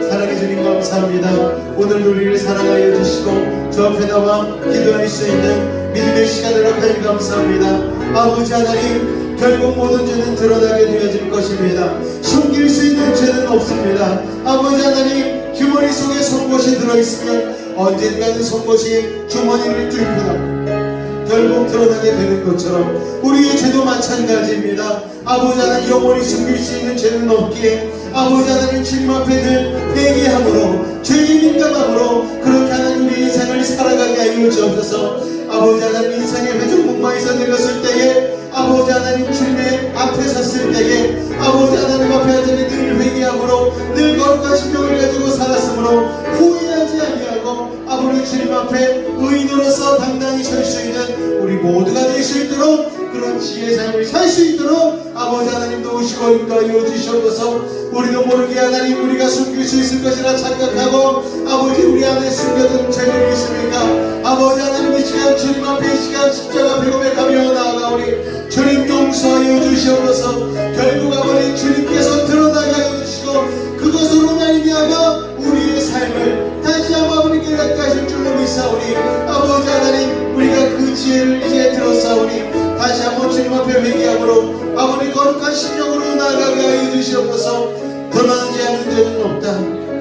사랑해 주님 감사합니다. 오늘 우리를 사랑하여 주시고 저 앞에 나와 기도할 수 있는 믿음의 시간으로 하나님 감사합니다. 아버지 하나님, 결국 모든 죄는 드러나게 되어질 것입니다. 숨길 수 있는 죄는 없습니다. 아버지 하나님, 주머니 속에 송곳이 들어있으면 언젠가는 송곳이 주머니를 뚫고 결국 드러나게 되는 것처럼 우리의 죄도 마찬가지입니다. 아버지 하나님, 영원히 숨길 수 있는 죄는 없기에 아버지 하나님 주님 앞에 늘 회개함으로 죄의 민감함으로 그렇게 하는 우리 인생을 살아가게 하여 주옵소서. 아버지 하나님, 인생의 회중목마에서 내렸을 때에 아버지 하나님 주님의 앞에 섰을 때에 아버지 하나님 앞에 하자니 늘 회개함으로 늘 거룩한 심령을 가지고 살았으므로 후회하지 아니하고 아버지 주님 앞에 의인으로서 당당히 설 수 있는 우리 모두가 될 수 있도록 그런 지혜의 삶을 살 수 있도록 아버지 하나님 도우시고 인도하여 주시옵소서. 우리도 모르게 하나님 우리가 숨길 수 있을 것이라 착각하고 아버지 우리 안에 숨겨둔 죄를 있습니까? 아버지 하나님 이 시간 주님 앞에 이 시간 십자가 배고백하며 나아가오니 주님 용서하여 주시옵소서. 결국 아버지 주님께서 드러나게 하여 주시고 그것으로 말미암아 우리의 삶을 다시 한번 아버지께 낚아실 줄로 믿사오니 아버지 하나님 우리가 그 지혜를 이제 들었사오니 다시 한번 주님 앞에 회개함으로 아버지 거룩한 심령으로 나아가게 하여 주시옵소서. 드러나지 않는 죄는 없다.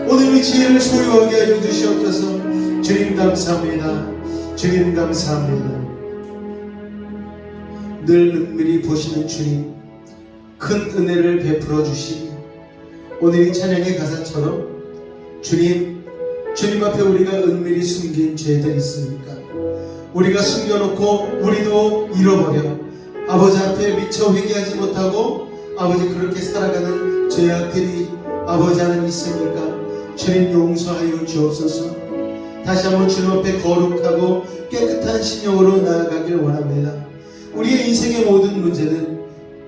오늘 이 지혜를 소유하게 하여 주시옵소서. 주님 감사합니다. 주님 감사합니다. 늘 은밀히 보시는 주님, 큰 은혜를 베풀어 주시니 오늘 이 찬양의 가사처럼 주님 앞에 우리가 은밀히 숨긴 죄들 있습니까? 우리가 숨겨놓고 우리도 잃어버려 아버지 앞에 미처 회개하지 못하고 아버지 그렇게 살아가는 죄악들이 아버지 하나님 있습니까? 주님 용서하여 주옵소서. 다시 한번 주님 앞에 거룩하고 깨끗한 심령으로 나아가길 원합니다. 우리의 인생의 모든 문제는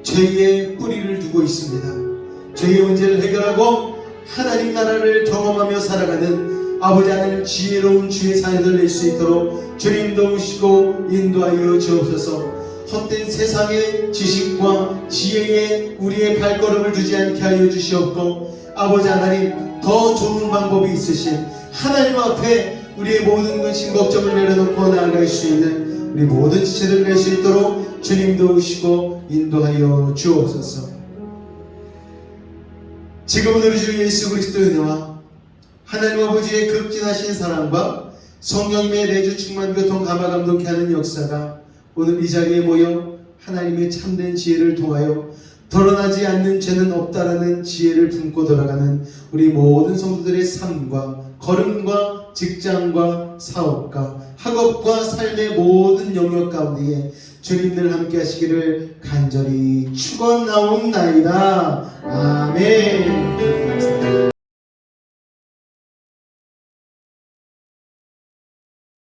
죄의 뿌리를 두고 있습니다. 죄의 문제를 해결하고 하나님 나라를 경험하며 살아가는 아버지 하나님 지혜로운 주의 사역을 낼 수 있도록 주님 도우시고 인도하여 주옵소서. 헛된 세상의 지식과 지혜에 우리의 발걸음을 두지 않게 하여 주시옵고 아버지 하나님 더 좋은 방법이 있으신 하나님 앞에 우리의 모든 근심 걱정을 내려놓고 나아갈 수 있는 우리 모든 지체를 낼 수 있도록 주님 도우시고 인도하여 주옵소서. 지금은 우리 주 예수 그리스도의 은혜와 하나님 아버지의 극진하신 사랑과 성령님의 내주 충만 교통 감화 감동케 하는 역사가 오늘 이 자리에 모여 하나님의 참된 지혜를 통하여 드러나지 않는 죄는 없다라는 지혜를 품고 돌아가는 우리 모든 성도들의 삶과 걸음과 직장과 사업과 학업과 삶의 모든 영역 가운데에 주님들 함께 하시기를 간절히 축원하옵나이다. 아멘.